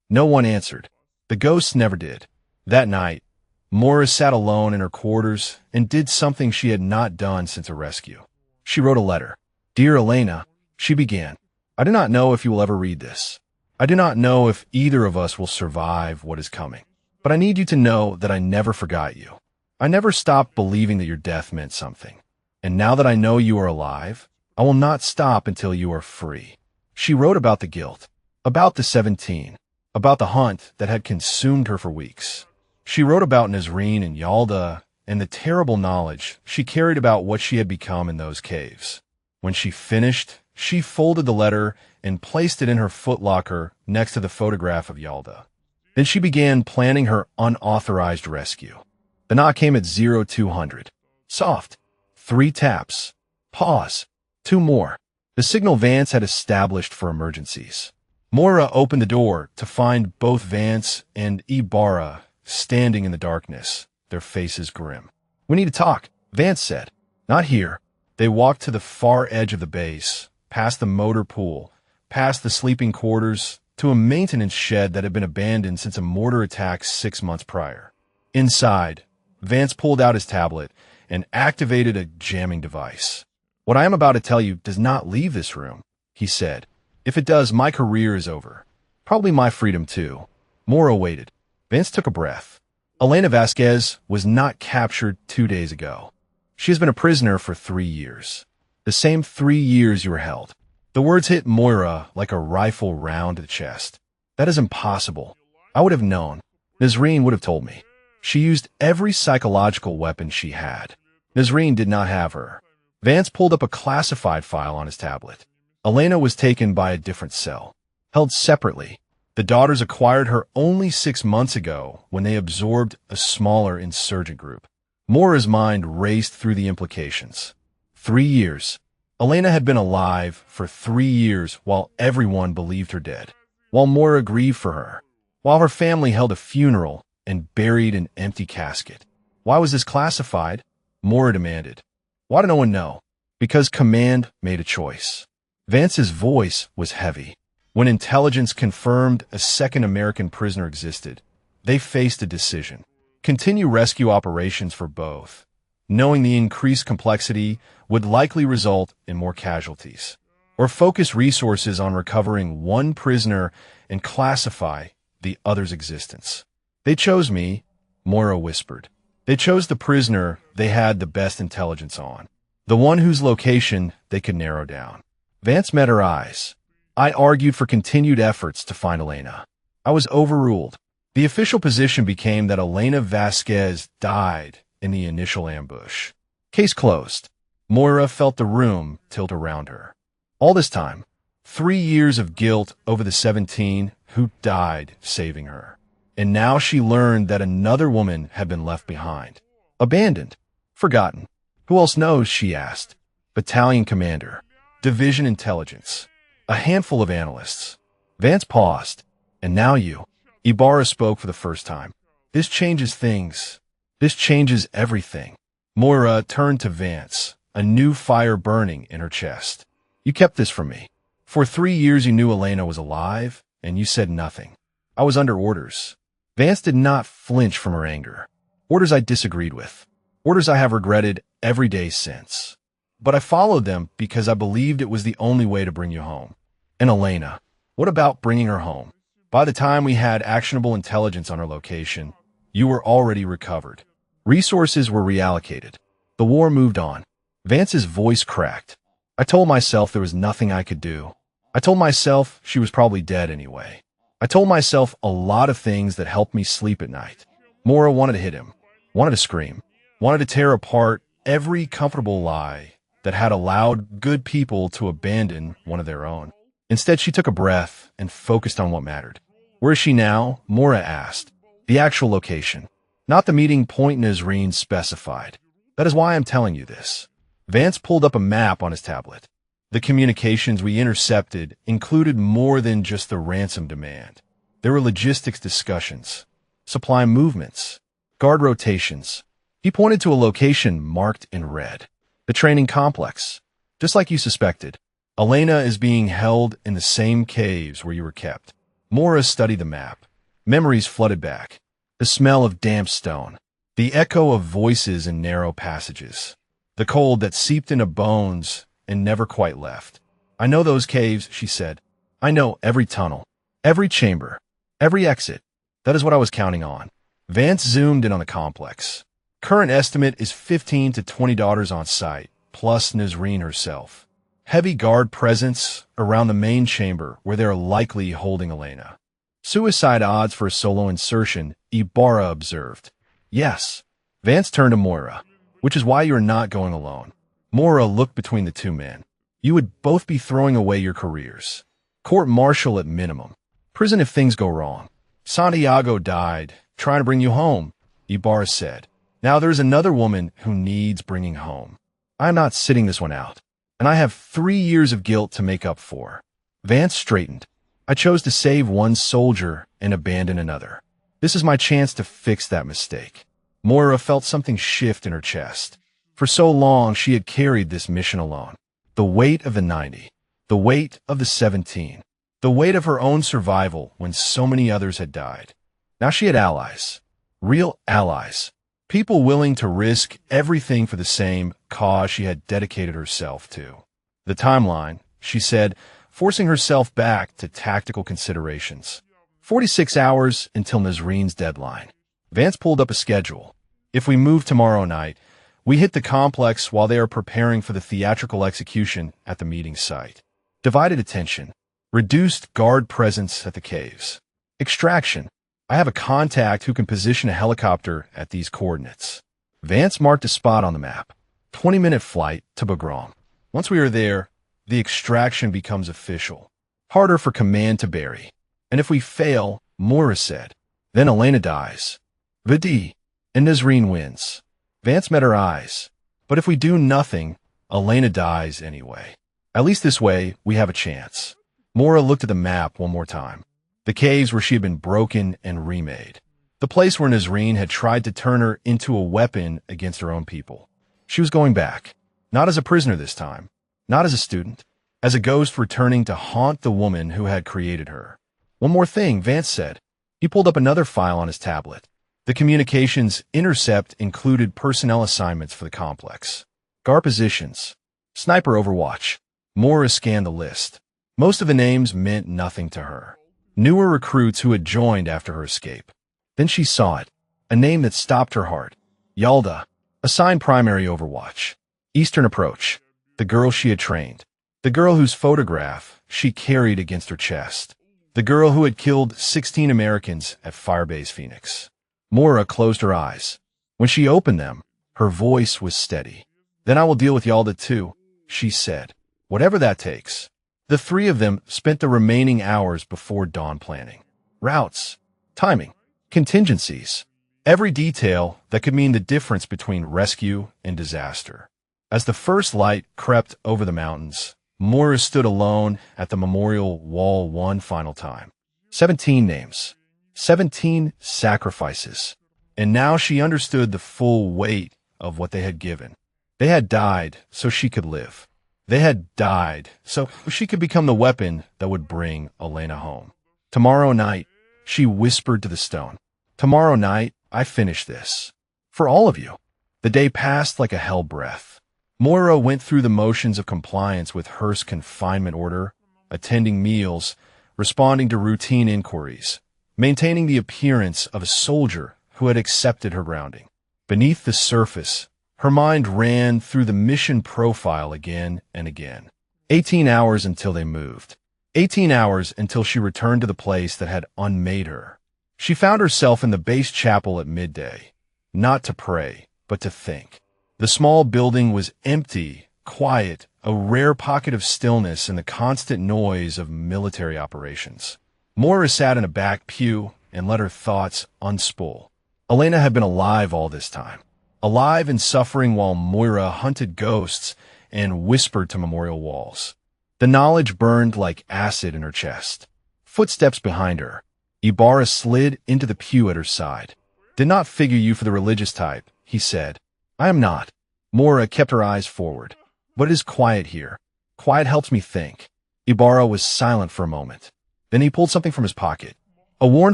No one answered. The ghosts never did. That night, Mora sat alone in her quarters and did something she had not done since her rescue. She wrote a letter. Dear Elena, she began, I do not know if you will ever read this. I do not know if either of us will survive what is coming. But I need you to know that I never forgot you. I never stopped believing that your death meant something. And now that I know you are alive, I will not stop until you are free. She wrote about the guilt, about the 17, about the hunt that had consumed her for weeks. She wrote about Nazreen and Yalda and the terrible knowledge she carried about what she had become in those caves. When she finished, she folded the letter and placed it in her footlocker next to the photograph of Yalda. Then she began planning her unauthorized rescue. The knock came at 0200. Soft. 3 taps. Pause. 2 more. The signal Vance had established for emergencies. Mora opened the door to find both Vance and Ibarra standing in the darkness, their faces grim. We need to talk, Vance said. Not here. They walked to the far edge of the base, past the motor pool, past the sleeping quarters, to a maintenance shed that had been abandoned since a mortar attack 6 months prior. Inside, Vance pulled out his tablet and activated a jamming device. What I am about to tell you does not leave this room, he said. If it does, my career is over. Probably my freedom, too. Mora waited. Vance took a breath. Elena Vasquez was not captured 2 days ago. She has been a prisoner for 3 years. The same 3 years you were held. The words hit Moira like a rifle round to the chest. That is impossible. I would have known. Nazreen would have told me. She used every psychological weapon she had. Nazreen did not have her. Vance pulled up a classified file on his tablet. Elena was taken by a different cell, held separately. The daughters acquired her only 6 months ago when they absorbed a smaller insurgent group. Mora's mind raced through the implications. 3 years. Elena had been alive for 3 years while everyone believed her dead, while Mora grieved for her, while her family held a funeral and buried an empty casket. Why was this classified? Mora demanded. Why did no one know? Because command made a choice. Vance's voice was heavy. When intelligence confirmed a second American prisoner existed, they faced a decision. Continue rescue operations for both, knowing the increased complexity would likely result in more casualties, or focus resources on recovering one prisoner and classify the other's existence. They chose me, Mora whispered. They chose the prisoner they had the best intelligence on, the one whose location they could narrow down. Vance met her eyes. I argued for continued efforts to find Elena. I was overruled. The official position became that Elena Vasquez died in the initial ambush. Case closed. Moira felt the room tilt around her. All this time, 3 years of guilt over the 17 who died saving her. And now she learned that another woman had been left behind. Abandoned. Forgotten. Who else knows, she asked. Battalion commander. Division intelligence. A handful of analysts. Vance paused. And now you. Ibarra spoke for the first time. This changes things. This changes everything. Moira turned to Vance, a new fire burning in her chest. You kept this from me. For 3 years you knew Elena was alive, and you said nothing. I was under orders. Vance did not flinch from her anger. Orders I disagreed with. Orders I have regretted every day since. But I followed them because I believed it was the only way to bring you home. And Elena, what about bringing her home? By the time we had actionable intelligence on her location, you were already recovered. Resources were reallocated. The war moved on. Vance's voice cracked. I told myself there was nothing I could do. I told myself she was probably dead anyway. I told myself a lot of things that helped me sleep at night. Mora wanted to hit him, wanted to scream, wanted to tear apart every comfortable lie that had allowed good people to abandon one of their own. Instead, she took a breath and focused on what mattered. Where is she now? Mora asked. The actual location, not the meeting point Nazreen specified. That is why I'm telling you this. Vance pulled up a map on his tablet. The communications we intercepted included more than just the ransom demand. There were logistics discussions, supply movements, guard rotations. He pointed to a location marked in red. The training complex. Just like you suspected, Elena is being held in the same caves where you were kept. Mora studied the map. Memories flooded back. The smell of damp stone. The echo of voices in narrow passages. The cold that seeped into bones and never quite left. I know those caves, she said. I know every tunnel, every chamber, every exit. That is what I was counting on. Vance zoomed in on the complex. Current estimate is 15 to 20 daughters on site, plus Nazreen herself. Heavy guard presence around the main chamber where they are likely holding Elena. Suicide odds for a solo insertion, Ibarra observed. Yes. Vance turned to Moira. Which is why you're not going alone. Moira looked between the two men. You would both be throwing away your careers. Court-martial at minimum. Prison if things go wrong. Santiago died, trying to bring you home, Ibarra said. Now there's another woman who needs bringing home. I'm not sitting this one out. And I have 3 years of guilt to make up for. Vance straightened. I chose to save one soldier and abandon another. This is my chance to fix that mistake. Moira felt something shift in her chest. For so long, she had carried this mission alone. The weight of the 90. The weight of the 17. The weight of her own survival when so many others had died. Now she had allies. Real allies. People willing to risk everything for the same cause she had dedicated herself to. The timeline, she said, forcing herself back to tactical considerations. 46 hours until Nazreen's deadline. Vance pulled up a schedule. If we move tomorrow night, we hit the complex while they are preparing for the theatrical execution at the meeting site. Divided attention. Reduced guard presence at the caves. Extraction. I have a contact who can position a helicopter at these coordinates. Vance marked a spot on the map. 20-minute flight to Bagram. Once we are there, the extraction becomes official. Harder for command to bury. And if we fail, Moira said, then Elena dies. Vidi. And Nazreen wins. Vance met her eyes. But if we do nothing, Elena dies anyway. At least this way, we have a chance. Moira looked at the map one more time. The caves where she had been broken and remade. The place where Nazreen had tried to turn her into a weapon against her own people. She was going back. Not as a prisoner this time. Not as a student. As a ghost returning to haunt the woman who had created her. One more thing, Vance said. He pulled up another file on his tablet. The communications intercept included personnel assignments for the complex. Guard positions. Sniper overwatch. Moira scanned the list. Most of the names meant nothing to her. Newer recruits who had joined after her escape. Then she saw it. A name that stopped her heart. Yalda. Assigned primary overwatch. Eastern approach. The girl she had trained. The girl whose photograph she carried against her chest. The girl who had killed 16 Americans at Firebase Phoenix. Moira closed her eyes. When she opened them, her voice was steady. Then I will deal with Yalda too, she said. Whatever that takes. The three of them spent the remaining hours before dawn planning. Routes, timing, contingencies. Every detail that could mean the difference between rescue and disaster. As the first light crept over the mountains, Moira stood alone at the memorial wall one final time. 17 names. 17 sacrifices. And now she understood the full weight of what they had given. They had died so she could live. They had died so she could become the weapon that would bring Elena home. Tomorrow night, she whispered to the stone. Tomorrow night, I finish this. For all of you. The day passed like a hell breath. Moira went through the motions of compliance with Hearst's confinement order, attending meals, responding to routine inquiries, maintaining the appearance of a soldier who had accepted her grounding. Beneath the surface, her mind ran through the mission profile again and again. 18 hours until they moved. 18 hours until she returned to the place that had unmade her. She found herself in the base chapel at midday, not to pray, but to think. The small building was empty, quiet, a rare pocket of stillness in the constant noise of military operations. Moira sat in a back pew and let her thoughts unspool. Elena had been alive all this time, alive and suffering while Moira hunted ghosts and whispered to memorial walls. The knowledge burned like acid in her chest. Footsteps behind her. Ibarra slid into the pew at her side. "Did not figure you for the religious type," he said. "I am not." Moira kept her eyes forward. "But it is quiet here. Quiet helps me think." Ibarra was silent for a moment. Then he pulled something from his pocket. A worn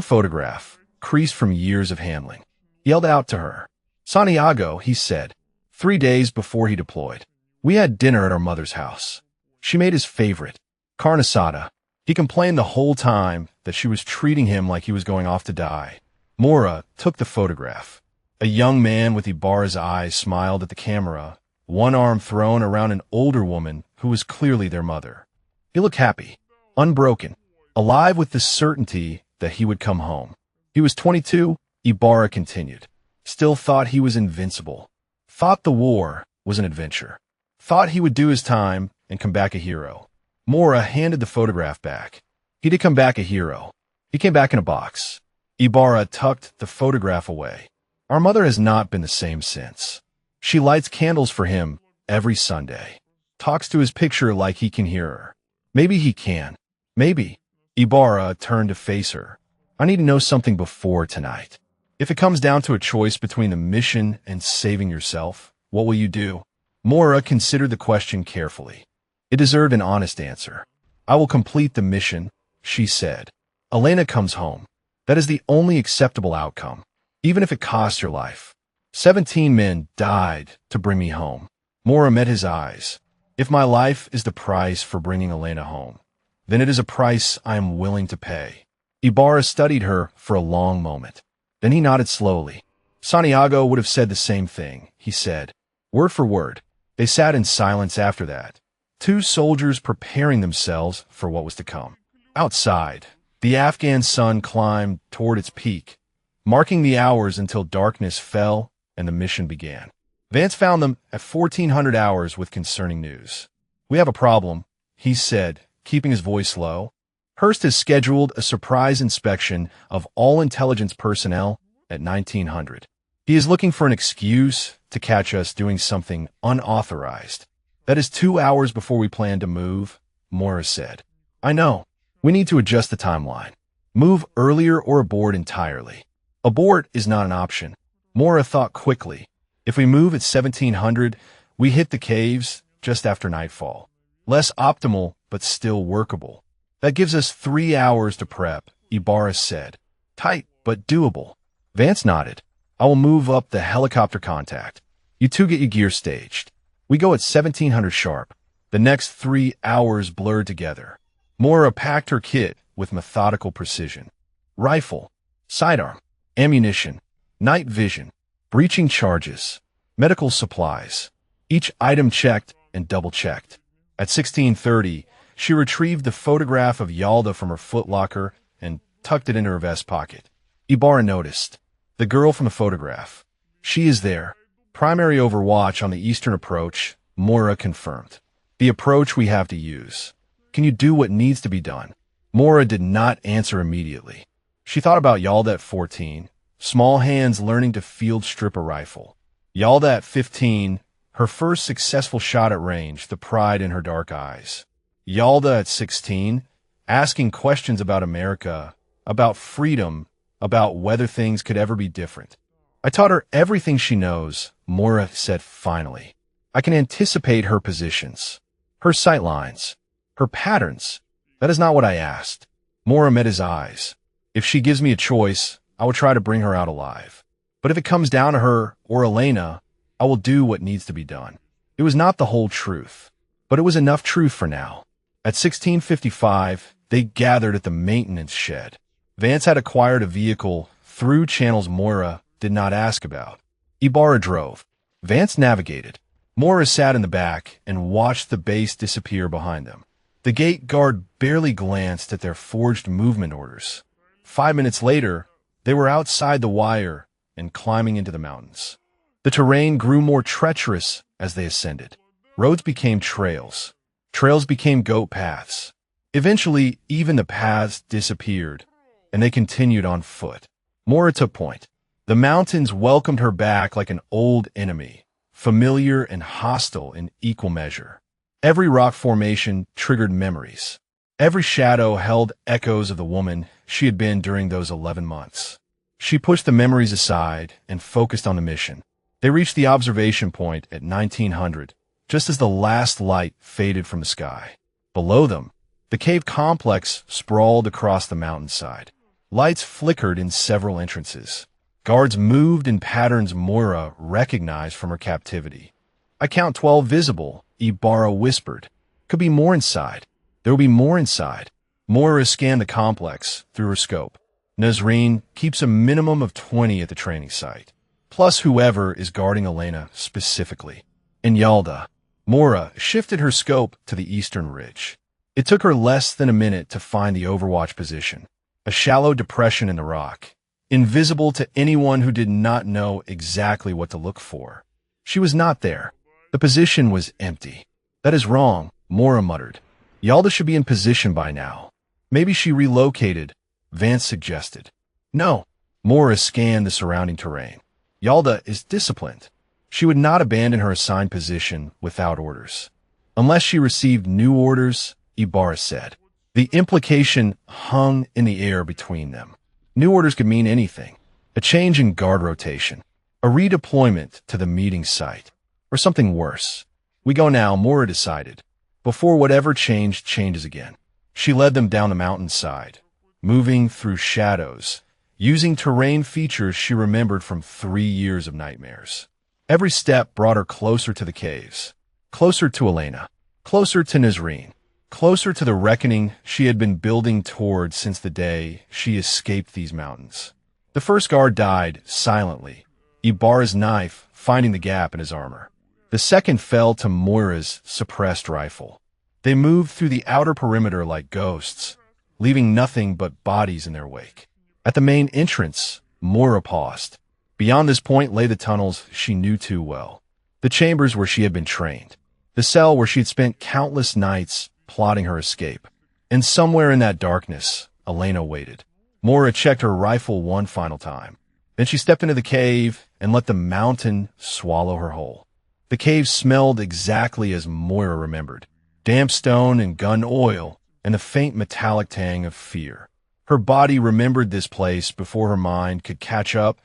photograph, creased from years of handling. He held it out to her. "Santiago," he said, 3 days before he deployed. "We had dinner at our mother's house. She made his favorite, carne asada. He complained the whole time that she was treating him like he was going off to die." Moira took the photograph. A young man with Ibarra's eyes smiled at the camera, one arm thrown around an older woman who was clearly their mother. He looked happy, unbroken, alive with the certainty that he would come home. He was 22, Ibarra continued. Still thought he was invincible. Thought the war was an adventure. Thought he would do his time and come back a hero. Moira handed the photograph back. He did come back a hero. He came back in a box. Ibarra tucked the photograph away. "Our mother has not been the same since. She lights candles for him every Sunday. Talks to his picture like he can hear her. Maybe he can. Maybe." Ibarra turned to face her. "I need to know something before tonight. If it comes down to a choice between the mission and saving yourself, what will you do?" Moira considered the question carefully. It deserved an honest answer. "I will complete the mission," she said. "Elena comes home. That is the only acceptable outcome, even if it costs your life. 17 men died to bring me home." Moira met his eyes. "If my life is the price for bringing Elena home, then it is a price I am willing to pay." Ibarra studied her for a long moment. Then he nodded slowly. "Santiago would have said the same thing," he said, word for word. They sat in silence after that, 2 soldiers preparing themselves for what was to come. Outside, the Afghan sun climbed toward its peak, marking the hours until darkness fell and the mission began. Vance found them at 1400 hours with concerning news. "We have a problem," he said, keeping his voice low. "Hearst has scheduled a surprise inspection of all intelligence personnel at 1900. He is looking for an excuse to catch us doing something unauthorized. That is 2 hours before we plan to move," Moira said. "I know. We need to adjust the timeline. Move earlier or abort entirely." "Abort is not an option." Moira thought quickly. "If we move at 1700, we hit the caves just after nightfall. Less optimal, but still workable. That gives us 3 hours to prep," Ibarra said. "Tight, but doable." Vance nodded. "I will move up the helicopter contact. You two get your gear staged. We go at 1700 sharp." The next 3 hours blurred together. Moira packed her kit with methodical precision. Rifle, sidearm, ammunition, night vision, breaching charges, medical supplies. Each item checked and double-checked. At 1630, she retrieved the photograph of Yalda from her footlocker and tucked it into her vest pocket. Ibarra noticed. "The girl from the photograph. She is there. Primary overwatch on the eastern approach," Moira confirmed. "The approach we have to use. Can you do what needs to be done?" Moira did not answer immediately. She thought about Yalda at 14, small hands learning to field strip a rifle. Yalda at 15, her first successful shot at range, the pride in her dark eyes. Yalda at 16, asking questions about America, about freedom, about whether things could ever be different. "I taught her everything she knows," Moira said finally. "I can anticipate her positions, her sight lines, her patterns. That is not what I asked." Moira met his eyes. "If she gives me a choice, I will try to bring her out alive. But if it comes down to her or Elena, I will do what needs to be done. It was not the whole truth, but it was enough truth for now. At 1655, they gathered at the maintenance shed. Vance had acquired a vehicle through channels Moira did not ask about. Ibarra drove. Vance navigated. Moira sat in the back and watched the base disappear behind them. The gate guard barely glanced at their forged movement orders. 5 minutes later, they were outside the wire and climbing into the mountains. The terrain grew more treacherous as they ascended. Roads became trails. Trails became goat paths. Eventually, even the paths disappeared, and they continued on foot. Moira took point. The mountains welcomed her back like an old enemy, familiar and hostile in equal measure. Every rock formation triggered memories. Every shadow held echoes of the woman she had been during those 11 months. She pushed the memories aside and focused on the mission. They reached the observation point at 1900, just as the last light faded from the sky. Below them, the cave complex sprawled across the mountainside. Lights flickered in several entrances. Guards moved in patterns Moira recognized from her captivity. "I count 12 visible," Ibarra whispered. "Could be more inside. There will be more inside." Moira scanned the complex through her scope. Nazreen keeps a minimum of 20 at the training site, plus whoever is guarding Elena specifically. In Yalda, Moira shifted her scope to the eastern ridge. It took her less than a minute to find the overwatch position, a shallow depression in the rock, invisible to anyone who did not know exactly what to look for. She was not there. The position was empty. "That is wrong," Moira muttered. "Yalda should be in position by now." "Maybe she relocated," Vance suggested. "No." Moira scanned the surrounding terrain. "Yalda is disciplined. She would not abandon her assigned position without orders." "Unless she received new orders," Ibarra said. The implication hung in the air between them. New orders could mean anything. A change in guard rotation, a redeployment to the meeting site, or something worse. "We go now," Moira decided, before whatever changed changes again. She led them down the mountainside, moving through shadows, using terrain features she remembered from 3 years of nightmares. Every step brought her closer to the caves, closer to Elena, closer to Nazreen, closer to the reckoning she had been building toward since the day she escaped these mountains. The first guard died silently, Ibarra's knife finding the gap in his armor. The second fell to Moira's suppressed rifle. They moved through the outer perimeter like ghosts, leaving nothing but bodies in their wake. At the main entrance, Moira paused. Beyond this point lay the tunnels she knew too well, the chambers where she had been trained, the cell where she had spent countless nights plotting her escape. And somewhere in that darkness, Elena waited. Moira checked her rifle one final time. Then she stepped into the cave and let the mountain swallow her whole. The cave smelled exactly as Moira remembered. Damp stone and gun oil, and a faint metallic tang of fear. Her body remembered this place before her mind could catch up,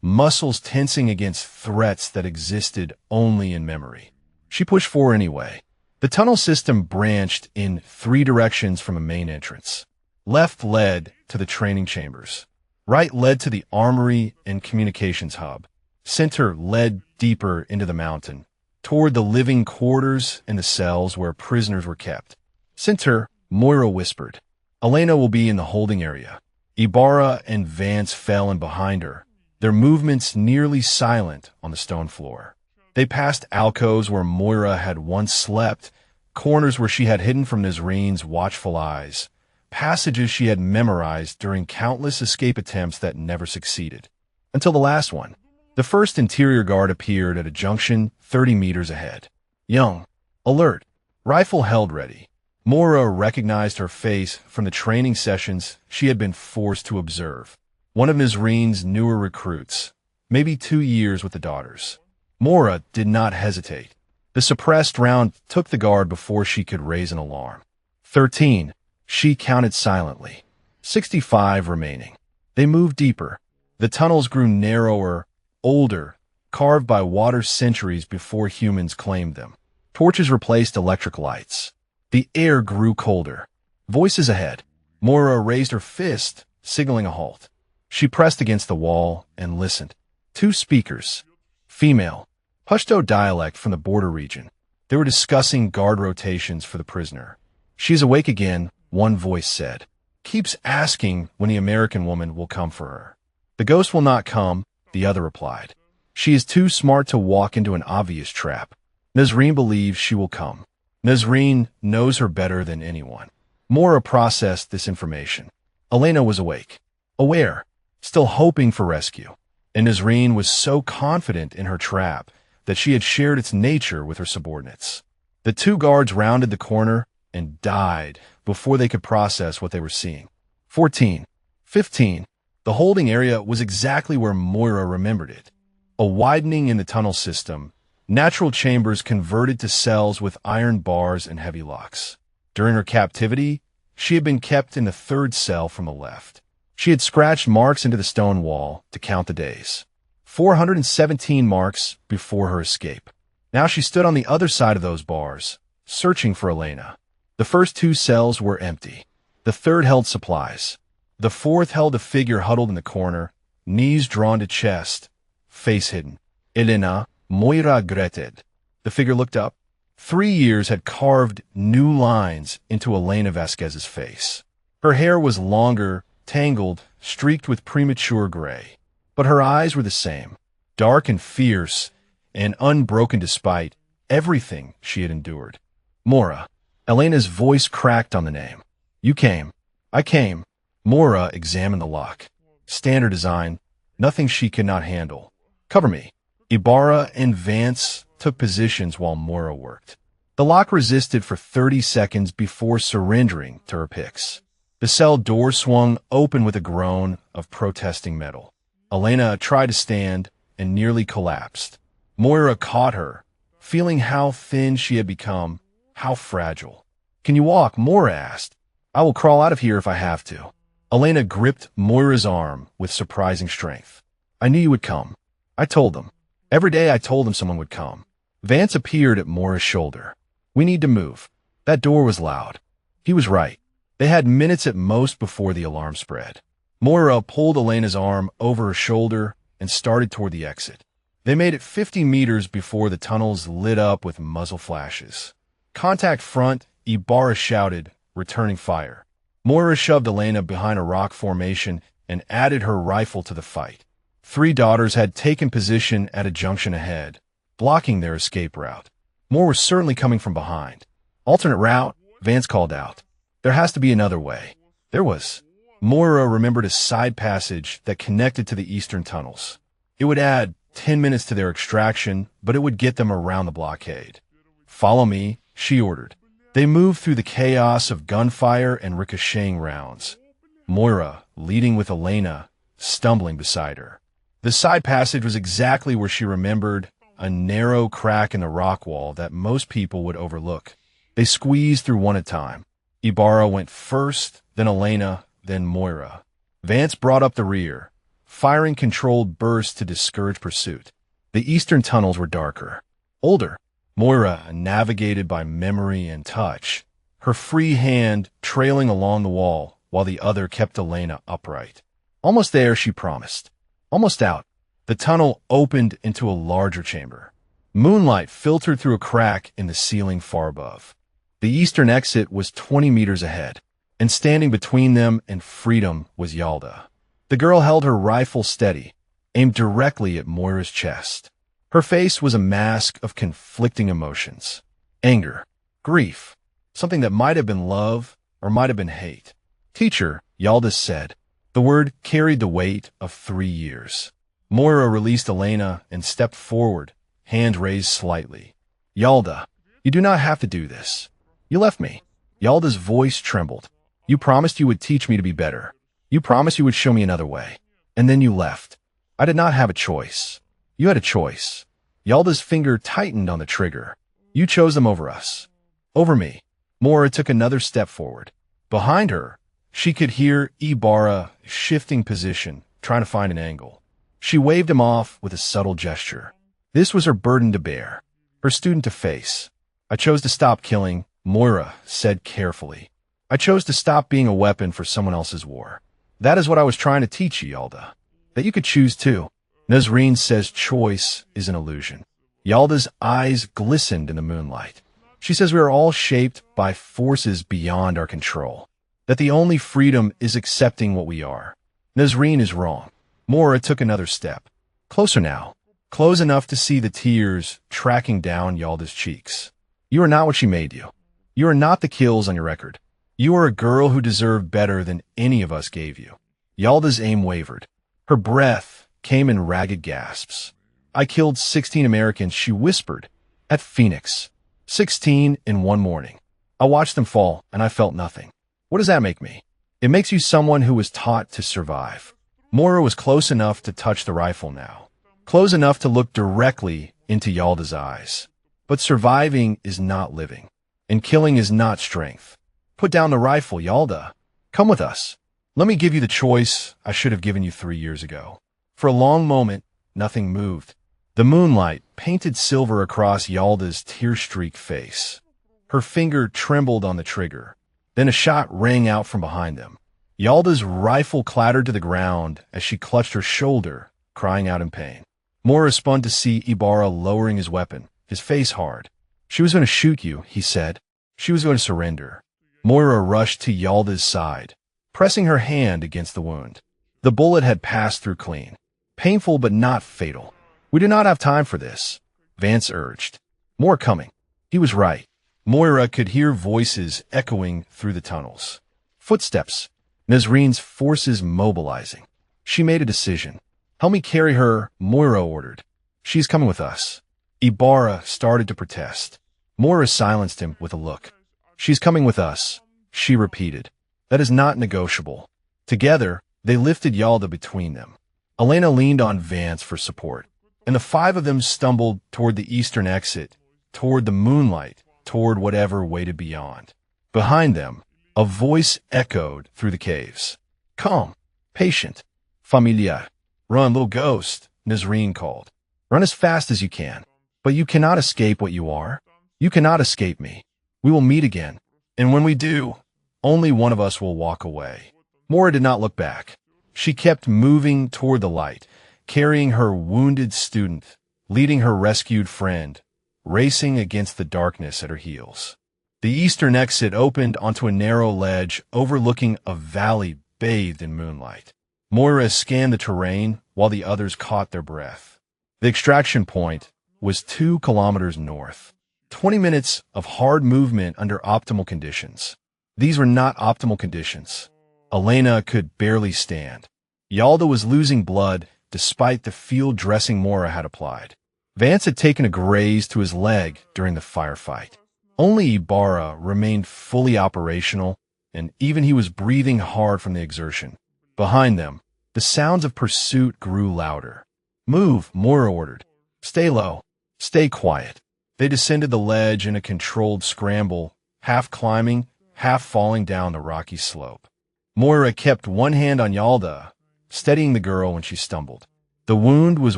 muscles tensing against threats that existed only in memory. She pushed forward anyway. The tunnel system branched in 3 directions from a main entrance. Left led to the training chambers. Right led to the armory and communications hub. Center led deeper into the mountain, toward the living quarters and the cells where prisoners were kept. "Center," Moira whispered. "Elena will be in the holding area." Ibarra and Vance fell in behind her, their movements nearly silent on the stone floor. They passed alcoves where Moira had once slept, corners where she had hidden from Nazreen's watchful eyes, passages she had memorized during countless escape attempts that never succeeded. Until the last one. The first interior guard appeared at a junction 30 meters ahead. Young, alert, rifle held ready. Moira recognized her face from the training sessions she had been forced to observe. One of Nazreen's newer recruits, maybe 2 years with the daughters. Moira did not hesitate. The suppressed round took the guard before she could raise an alarm. 13, she counted silently. 65 remaining. They moved deeper. The tunnels grew narrower, older, carved by water centuries before humans claimed them. Torches replaced electric lights. The air grew colder. Voices ahead. Moira raised her fist, signaling a halt. She pressed against the wall and listened. 2 speakers. Female. Pashto dialect from the border region. They were discussing guard rotations for the prisoner. "She's awake again," one voice said. "Keeps asking when the American woman will come for her." "The ghost will not come," the other replied. "She is too smart to walk into an obvious trap. Nazreen believes she will come. Nazreen knows her better than anyone." Moira processed this information. Elena was awake, aware, still hoping for rescue. And Nazreen was so confident in her trap that she had shared its nature with her subordinates. The two guards rounded the corner and died before they could process what they were seeing. 14. 15. The holding area was exactly where Moira remembered it. A widening in the tunnel system, natural chambers converted to cells with iron bars and heavy locks. During her captivity, she had been kept in the third cell from the left. She had scratched marks into the stone wall to count the days. 417 marks before her escape. Now she stood on the other side of those bars, searching for Elena. The first two cells were empty. The third held supplies. The fourth held a figure huddled in the corner, knees drawn to chest, face hidden. "Elena, Moira Greted." The figure looked up. 3 years had carved new lines into Elena Vasquez's face. Her hair was longer, tangled, streaked with premature gray. But her eyes were the same, dark and fierce, and unbroken despite everything she had endured. "Moira." Elena's voice cracked on the name. "You came." "I came." Moira examined the lock. Standard design, nothing she could not handle. "Cover me." Ibarra and Vance took positions while Moira worked. The lock resisted for 30 seconds before surrendering to her picks. The cell door swung open with a groan of protesting metal. Elena tried to stand and nearly collapsed. Moira caught her, feeling how thin she had become, how fragile. "Can you walk?" Moira asked. "I will crawl out of here if I have to." Elena gripped Moira's arm with surprising strength. "I knew you would come. I told them. Every day I told them someone would come." Vance appeared at Moira's shoulder. "We need to move." That door was loud. He was right. They had minutes at most before the alarm spread. Moira pulled Elena's arm over her shoulder and started toward the exit. They made it 50 meters before the tunnels lit up with muzzle flashes. "Contact front," Ibarra shouted, returning fire. Moira shoved Elena behind a rock formation and added her rifle to the fight. 3 daughters had taken position at a junction ahead, blocking their escape route. More was certainly coming from behind. "Alternate route," Vance called out. "There has to be another way." There was. Moira remembered a side passage that connected to the eastern tunnels. It would add 10 minutes to their extraction, but it would get them around the blockade. "Follow me," she ordered. They moved through the chaos of gunfire and ricocheting rounds. Moira, leading with Elena, stumbling beside her. The side passage was exactly where she remembered, a narrow crack in the rock wall that most people would overlook. They squeezed through one at a time. Ibarra went first, then Elena, then Moira. Vance brought up the rear, firing controlled bursts to discourage pursuit. The eastern tunnels were darker, older. Moira navigated by memory and touch, her free hand trailing along the wall while the other kept Elena upright. Almost there, she promised. Almost out. The tunnel opened into a larger chamber. Moonlight filtered through a crack in the ceiling far above. The eastern exit was 20 meters ahead, and standing between them and freedom was Yalda. The girl held her rifle steady, aimed directly at Moira's chest. Her face was a mask of conflicting emotions. Anger, grief, something that might have been love or might have been hate. "Teacher," Yalda said. The word carried the weight of 3 years. Moira released Elena and stepped forward, hand raised slightly. "Yalda, you do not have to do this. You left me." Yalda's voice trembled. "You promised you would teach me to be better. You promised you would show me another way. And then you left. I did not have a choice. You had a choice." Yalda's finger tightened on the trigger. "You chose them over us. Over me." Moira took another step forward. Behind her, she could hear Ibarra shifting position, trying to find an angle. She waved him off with a subtle gesture. This was her burden to bear, her student to face. "I chose to stop killing," Moira said carefully. "I chose to stop being a weapon for someone else's war. That is what I was trying to teach you, Yalda. That you could choose too." Nazreen says choice is an illusion. Yalda's eyes glistened in the moonlight. She says we are all shaped by forces beyond our control, that the only freedom is accepting what we are. Nazreen is wrong. Mora took another step. Closer now. Close enough to see the tears tracking down Yalda's cheeks. You are not what she made you. You are not the kills on your record. You are a girl who deserved better than any of us gave you. Yalda's aim wavered. Her breath came in ragged gasps. I killed 16 Americans, she whispered, at Phoenix. 16 in one morning. I watched them fall, and I felt nothing. What does that make me? It makes you someone who was taught to survive. Mora was close enough to touch the rifle now. Close enough to look directly into Yalda's eyes. But surviving is not living, and killing is not strength. Put down the rifle, Yalda. Come with us. Let me give you the choice I should have given you 3 years ago. For a long moment, nothing moved. The moonlight painted silver across Yalda's tear-streaked face. Her finger trembled on the trigger. Then a shot rang out from behind them. Yalda's rifle clattered to the ground as she clutched her shoulder, crying out in pain. Mora spun to see Ibarra lowering his weapon, his face hard. She was going to shoot you, he said. She was going to surrender. Moira rushed to Yalda's side, pressing her hand against the wound. The bullet had passed through clean. Painful but not fatal. We do not have time for this, Vance urged. More coming. He was right. Moira could hear voices echoing through the tunnels. Footsteps. Nazreen's forces mobilizing. She made a decision. Help me carry her, Moira ordered. She's coming with us. Ibarra started to protest. Moira silenced him with a look. She's coming with us, she repeated. That is not negotiable. Together, they lifted Yalda between them. Elena leaned on Vance for support, and the 5 of them stumbled toward the eastern exit, toward the moonlight, toward whatever waited beyond. Behind them, a voice echoed through the caves. Calm, patient, familiar. Run, little ghost, Nazreen called. Run as fast as you can. But you cannot escape what you are. You cannot escape me. We will meet again. And when we do, only one of us will walk away. Mora did not look back. She kept moving toward the light, carrying her wounded student, leading her rescued friend, racing against the darkness at her heels. The eastern exit opened onto a narrow ledge overlooking a valley bathed in moonlight. Moira scanned the terrain while the others caught their breath. The extraction point was 2 kilometers north. 20 minutes of hard movement under optimal conditions. These were not optimal conditions. Elena could barely stand. Yalda was losing blood despite the field dressing Mora had applied. Vance had taken a graze to his leg during the firefight. Only Ibarra remained fully operational, and even he was breathing hard from the exertion. Behind them, the sounds of pursuit grew louder. Move, Mora ordered. Stay low. Stay quiet. They descended the ledge in a controlled scramble, half climbing, half falling down the rocky slope. Moira kept one hand on Yalda, steadying the girl when she stumbled. The wound was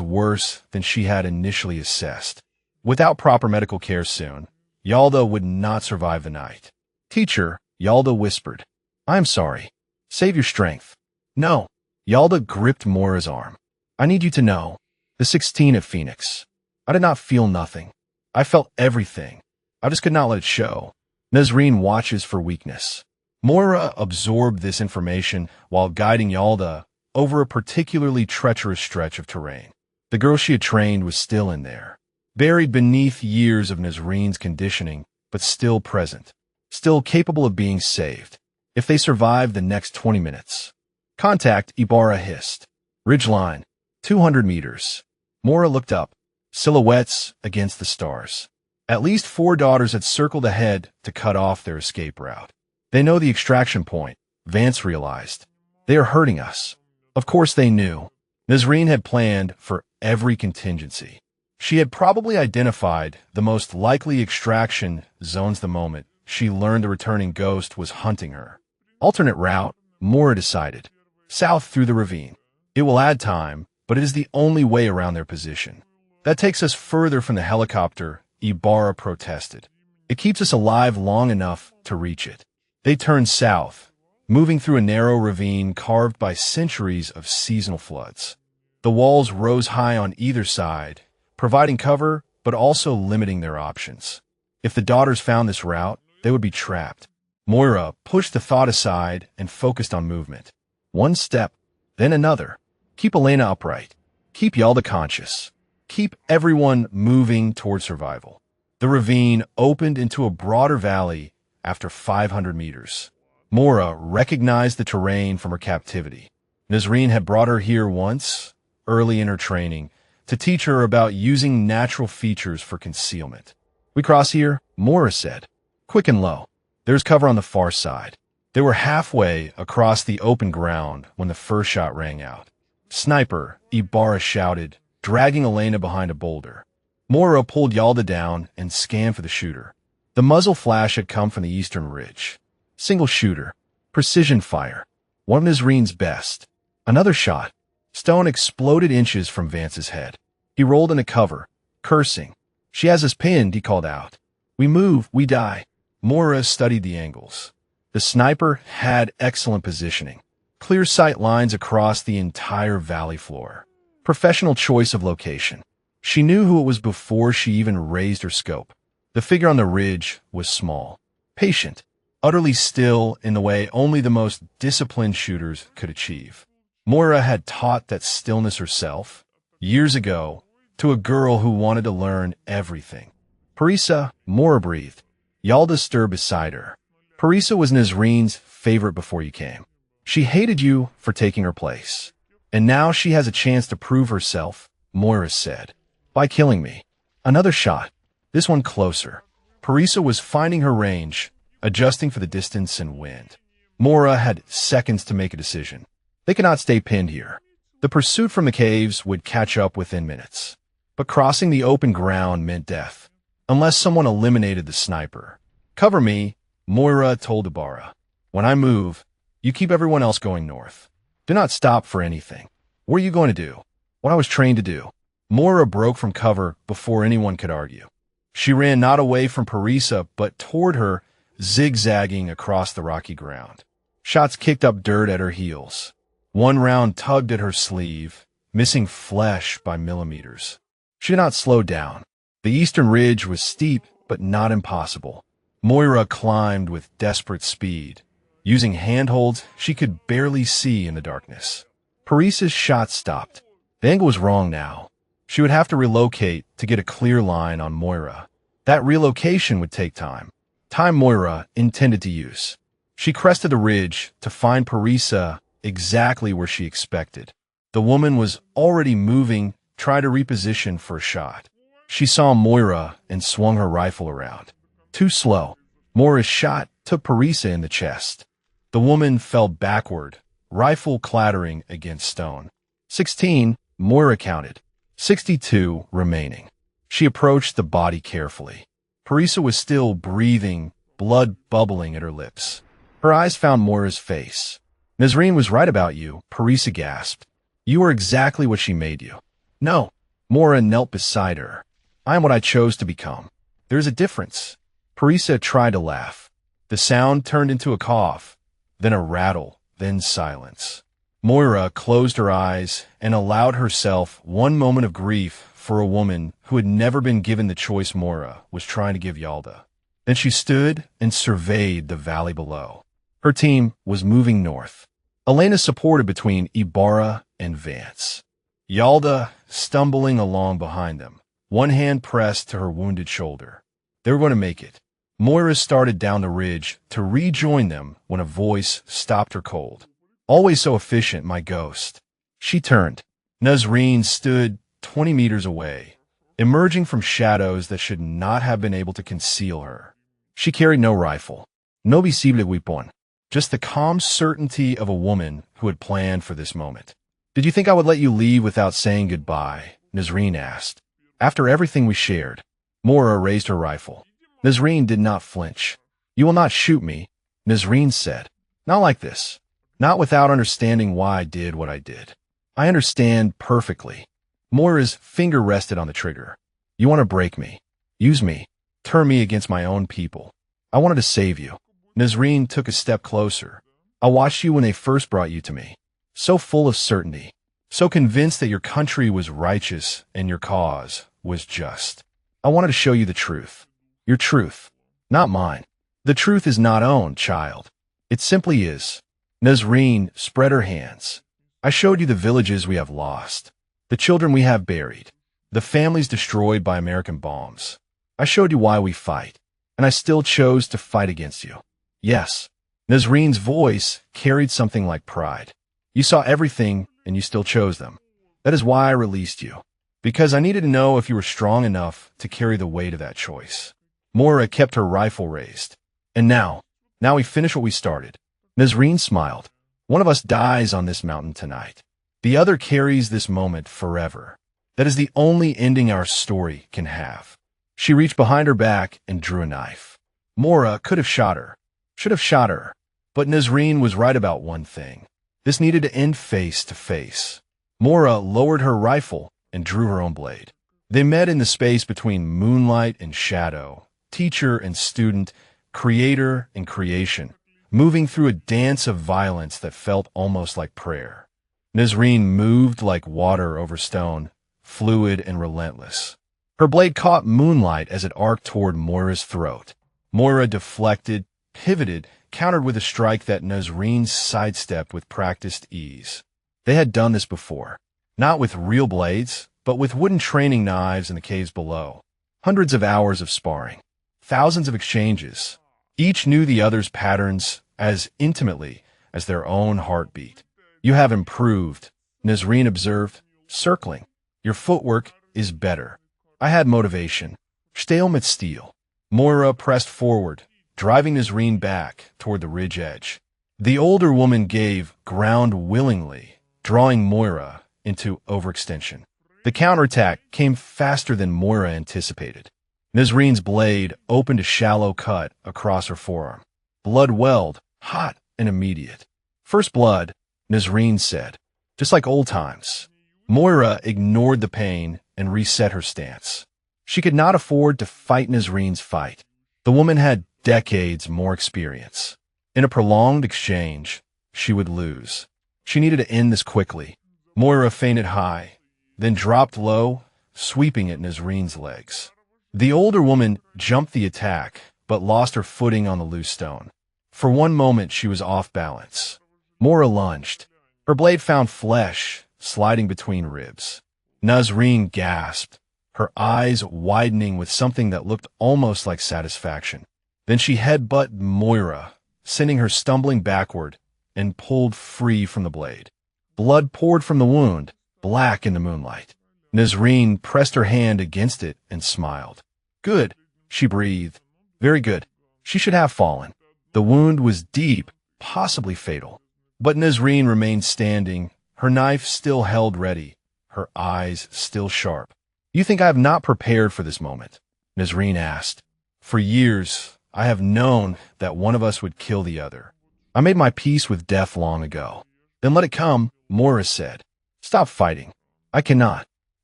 worse than she had initially assessed. Without proper medical care soon, Yalda would not survive the night. Teacher, Yalda whispered. I'm sorry. Save your strength. No. Yalda gripped Moira's arm. I need you to know. The 16 at Phoenix. I did not feel nothing. I felt everything. I just could not let it show. Nazreen watches for weakness. Moira absorbed this information while guiding Yalda over a particularly treacherous stretch of terrain. The girl she had trained was still in there, buried beneath years of Nazreen's conditioning, but still present, still capable of being saved, if they survived the next 20 minutes. Contact, Ibarra hissed. Ridgeline, 200 meters. Moira looked up, silhouettes against the stars. At least 4 daughters had circled ahead to cut off their escape route. They know the extraction point, Vance realized. They are hurting us. Of course they knew. Nazreen had planned for every contingency. She had probably identified the most likely extraction zones the moment she learned the returning ghost was hunting her. Alternate route, Moira decided. South through the ravine. It will add time, but it is the only way around their position. That takes us further from the helicopter, Ibarra protested. It keeps us alive long enough to reach it. They turned south, moving through a narrow ravine carved by centuries of seasonal floods. The walls rose high on either side, providing cover but also limiting their options. If the daughters found this route, they would be trapped. Moira pushed the thought aside and focused on movement. One step, then another. Keep Elena upright. Keep Yalda conscious. Keep everyone moving toward survival. The ravine opened into a broader valley after 500 meters. Moira recognized the terrain from her captivity. Nazreen had brought her here once, early in her training, to teach her about using natural features for concealment. "We cross here," Moira said. "Quick and low. There's cover on the far side." They were halfway across the open ground when the first shot rang out. "Sniper," Ibarra shouted, dragging Elena behind a boulder. Moira pulled Yalda down and scanned for the shooter. The muzzle flash had come from the eastern ridge. Single shooter. Precision fire. One of Nazreen's best. Another shot. Stone exploded inches from Vance's head. He rolled into cover, cursing. "She has us pinned," he called out. "We move, we die." Moira studied the angles. The sniper had excellent positioning. Clear sight lines across the entire valley floor. Professional choice of location. She knew who it was before she even raised her scope. The figure on the ridge was small, patient, utterly still in the way only the most disciplined shooters could achieve. Moira had taught that stillness herself, years ago, to a girl who wanted to learn everything. "Parisa," Moira breathed. Yalda stirred beside her. "Parisa was Nazreen's favorite before you came. She hated you for taking her place. And now she has a chance to prove herself," Moira said. "By killing me." Another shot. This one closer. Parisa was finding her range, adjusting for the distance and wind. Moira had seconds to make a decision. They could not stay pinned here. The pursuit from the caves would catch up within minutes. But crossing the open ground meant death, unless someone eliminated the sniper. "Cover me," Moira told Ibarra. "When I move, you keep everyone else going north. Do not stop for anything." "What are you going to do?" "What I was trained to do." Moira broke from cover before anyone could argue. She ran not away from Parisa, but toward her, zigzagging across the rocky ground. Shots kicked up dirt at her heels. One round tugged at her sleeve, missing flesh by millimeters. She did not slow down. The eastern ridge was steep, but not impossible. Moira climbed with desperate speed. Using handholds, she could barely see in the darkness. Parisa's shot stopped. The angle was wrong now. She would have to relocate to get a clear line on Moira. That relocation would take time. Time Moira intended to use. She crested the ridge to find Parisa exactly where she expected. The woman was already moving, trying to reposition for a shot. She saw Moira and swung her rifle around. Too slow. Moira's shot took Parisa in the chest. The woman fell backward, rifle clattering against stone. 16, Moira counted. 62 remaining. She approached the body carefully. Parisa was still breathing, blood bubbling at her lips. Her eyes found Moira's face. "Nazreen was right about you," Parisa gasped. "You are exactly what she made you." "No." Moira knelt beside her. "I am what I chose to become. There is a difference." Parisa tried to laugh. The sound turned into a cough, then a rattle, then silence. Moira closed her eyes and allowed herself one moment of grief for a woman who had never been given the choice Moira was trying to give Yalda. Then she stood and surveyed the valley below. Her team was moving north. Elena supported between Ibarra and Vance. Yalda stumbling along behind them, one hand pressed to her wounded shoulder. They were going to make it. Moira started down the ridge to rejoin them when a voice stopped her cold. "Always so efficient, my ghost." She turned. Nazreen stood 20 meters away, emerging from shadows that should not have been able to conceal her. She carried no rifle, no visible weapon, just the calm certainty of a woman who had planned for this moment. "Did you think I would let you leave without saying goodbye?" Nazreen asked. "After everything we shared." Moira raised her rifle. Nazreen did not flinch. "You will not shoot me," Nazreen said. "Not like this. Not without understanding why I did what I did." "I understand perfectly." Moira's finger rested on the trigger. "You want to break me. Use me. Turn me against my own people. I wanted to save you." Nazreen took a step closer. "I watched you when they first brought you to me. So full of certainty. So convinced that your country was righteous and your cause was just. I wanted to show you the truth. Your truth, not mine. The truth is not owned, child. It simply is. Nazreen spread her hands. I showed you the villages we have lost, the children we have buried, the families destroyed by American bombs. I showed you why we fight, and I still chose to fight against you. Yes, Nazreen's voice carried something like pride. You saw everything, and you still chose them. That is why I released you, because I needed to know if you were strong enough to carry the weight of that choice. Moira kept her rifle raised. And now we finish what we started. Nazreen smiled. One of us dies on this mountain tonight. The other carries this moment forever. That is the only ending our story can have. She reached behind her back and drew a knife. Moira could have shot her, should have shot her, but Nazreen was right about one thing. This needed to end face to face. Moira lowered her rifle and drew her own blade. They met in the space between moonlight and shadow, teacher and student, creator and creation, moving through a dance of violence that felt almost like prayer. Nazreen moved like water over stone, fluid and relentless. Her blade caught moonlight as it arced toward Moira's throat. Moira deflected, pivoted, countered with a strike that Nazreen sidestepped with practiced ease. They had done this before, not with real blades, but with wooden training knives in the caves below. Hundreds of hours of sparring, thousands of exchanges. Each knew the other's patterns as intimately as their own heartbeat. You have improved, Nazreen observed, circling. Your footwork is better. I had motivation. Steel met steel. Moira pressed forward, driving Nazreen back toward the ridge edge. The older woman gave ground willingly, drawing Moira into overextension. The counterattack came faster than Moira anticipated. Nazreen's blade opened a shallow cut across her forearm. Blood welled, hot and immediate. First blood, Nazreen said, just like old times. Moira ignored the pain and reset her stance. She could not afford to fight Nazreen's fight. The woman had decades more experience. In a prolonged exchange, she would lose. She needed to end this quickly. Moira feinted high, then dropped low, sweeping at Nazreen's legs. The older woman jumped the attack, but lost her footing on the loose stone. For one moment, she was off balance. Moira lunged. Her blade found flesh, sliding between ribs. Nazreen gasped, her eyes widening with something that looked almost like satisfaction. Then she headbutted Moira, sending her stumbling backward, and pulled free from the blade. Blood poured from the wound, black in the moonlight. Nazreen pressed her hand against it and smiled. Good, she breathed. Very good. She should have fallen. The wound was deep, possibly fatal. But Nazreen remained standing, her knife still held ready, her eyes still sharp. You think I have not prepared for this moment? Nazreen asked. For years, I have known that one of us would kill the other. I made my peace with death long ago. Then let it come, Moira said. Stop fighting. I cannot.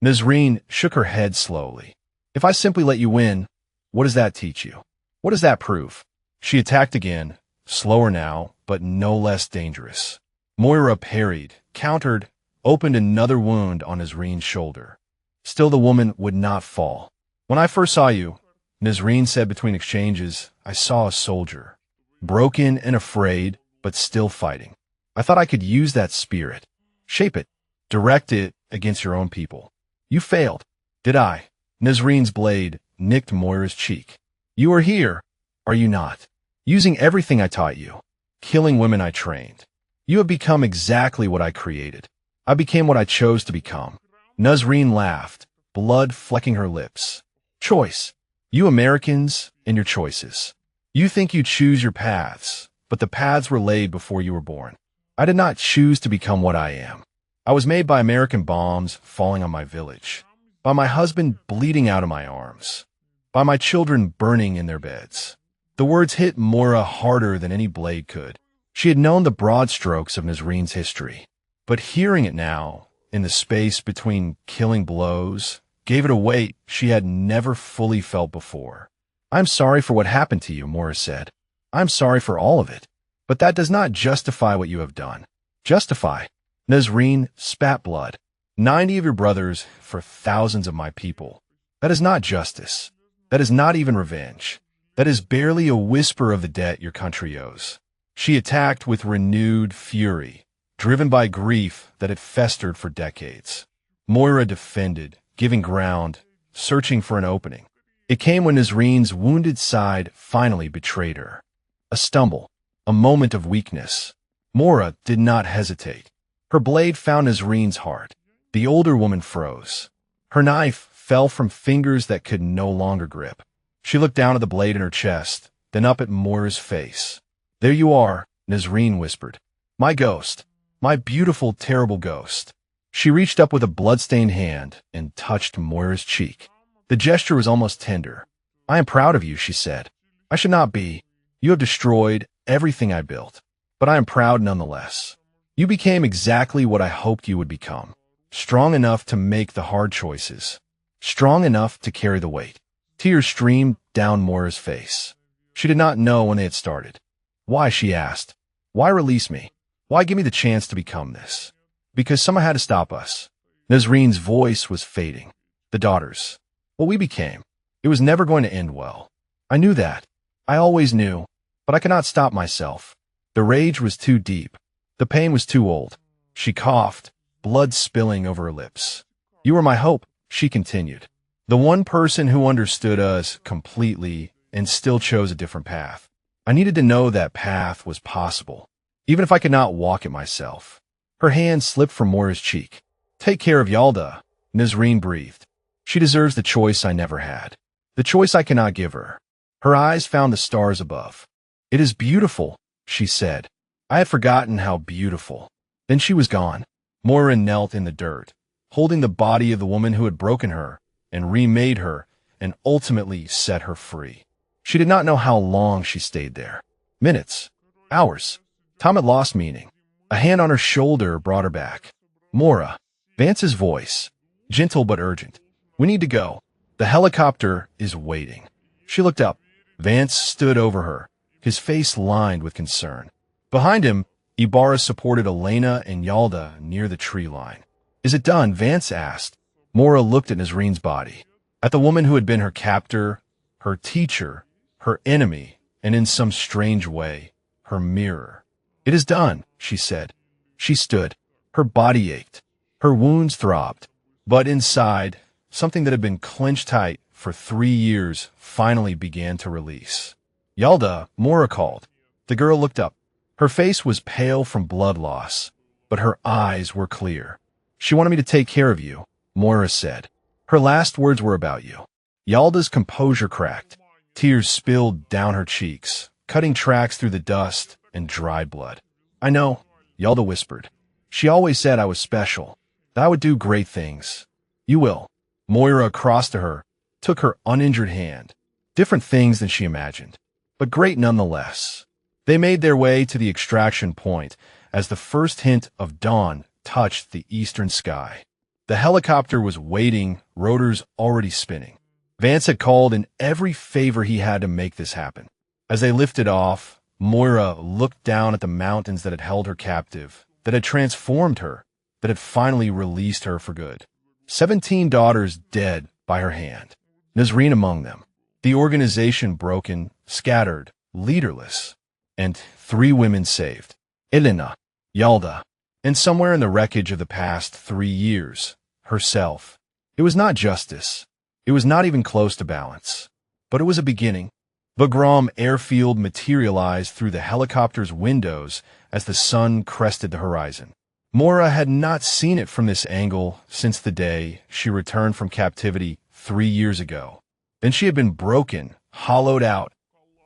Nazreen shook her head slowly. If I simply let you win, what does that teach you? What does that prove? She attacked again, slower now, but no less dangerous. Moira parried, countered, opened another wound on Nazreen's shoulder. Still the woman would not fall. When I first saw you, Nazreen said between exchanges, I saw a soldier. Broken and afraid, but still fighting. I thought I could use that spirit. Shape it. Direct it against your own people. You failed. Did I? Nazreen's blade nicked Moira's cheek. You are here, are you not? Using everything I taught you. Killing women I trained. You have become exactly what I created. I became what I chose to become. Nazreen laughed, blood flecking her lips. Choice. You Americans and your choices. You think you choose your paths, but the paths were laid before you were born. I did not choose to become what I am. I was made by American bombs falling on my village, by my husband bleeding out of my arms, by my children burning in their beds. The words hit Moira harder than any blade could. She had known the broad strokes of Nazreen's history, but hearing it now, in the space between killing blows, gave it a weight she had never fully felt before. I'm sorry for what happened to you, Moira said. I'm sorry for all of it. But that does not justify what you have done. Justify. Nazreen spat blood. 90 of your brothers for thousands of my people. That is not justice. That is not even revenge. That is barely a whisper of the debt your country owes. She attacked with renewed fury, driven by grief that had festered for decades. Moira defended, giving ground, searching for an opening. It came when Nazreen's wounded side finally betrayed her. A stumble, a moment of weakness. Moira did not hesitate. Her blade found Nazreen's heart. The older woman froze. Her knife fell from fingers that could no longer grip. She looked down at the blade in her chest, then up at Moira's face. "There you are," Nazreen whispered. "My ghost. My beautiful, terrible ghost." She reached up with a blood-stained hand and touched Moira's cheek. The gesture was almost tender. "I am proud of you," she said. "I should not be. You have destroyed everything I built. But I am proud nonetheless. You became exactly what I hoped you would become. Strong enough to make the hard choices. Strong enough to carry the weight." Tears streamed down Moira's face. She did not know when they had started. "Why?" she asked. "Why release me? Why give me the chance to become this?" "Because someone had to stop us." Nazreen's voice was fading. "The daughters. What we became. It was never going to end well. I knew that. I always knew. But I could not stop myself. The rage was too deep. The pain was too old." She coughed, blood spilling over her lips. "You were my hope," she continued. "The one person who understood us completely and still chose a different path. I needed to know that path was possible, even if I could not walk it myself." Her hand slipped from Moira's cheek. "Take care of Yalda," Nazreen breathed. "She deserves the choice I never had. The choice I cannot give her." Her eyes found the stars above. "It is beautiful," she said. "I had forgotten how beautiful." Then she was gone. Moira knelt in the dirt, holding the body of the woman who had broken her and remade her and ultimately set her free. She did not know how long she stayed there. Minutes. Hours. Time had lost meaning. A hand on her shoulder brought her back. "Moira." Vance's voice, gentle but urgent. "We need to go. The helicopter is waiting." She looked up. Vance stood over her, his face lined with concern. Behind him, Ibarra supported Elena and Yalda near the tree line. "Is it done?" Vance asked. Moira looked at Nazreen's body, at the woman who had been her captor, her teacher, her enemy, and in some strange way, her mirror. "It is done," she said. She stood. Her body ached. Her wounds throbbed. But inside, something that had been clenched tight for 3 years finally began to release. "Yalda," Moira called. The girl looked up. Her face was pale from blood loss, but her eyes were clear. "She wanted me to take care of you," Moira said. Her last words were about you. Yalda's composure cracked. Tears spilled down her cheeks, cutting tracks through the dust and dried blood. "I know," Yalda whispered. "She always said I was special, that I would do great things." "You will." Moira crossed to her, took her uninjured hand. Different things than she imagined, but great nonetheless. They made their way to the extraction point as the first hint of dawn touched the eastern sky. The helicopter was waiting, rotors already spinning. Vance had called in every favor he had to make this happen. As they lifted off, Moira looked down at the mountains that had held her captive, that had transformed her, that had finally released her for good. 17 daughters dead by her hand. Nazreen among them. The organization broken, scattered, leaderless. And 3 women saved. Elena, Yalda, and somewhere in the wreckage of the past 3 years, herself. It was not justice. It was not even close to balance. But it was a beginning. Bagram airfield materialized through the helicopter's windows as the sun crested the horizon. Moira had not seen it from this angle since the day she returned from captivity 3 years ago. Then she had been broken, hollowed out,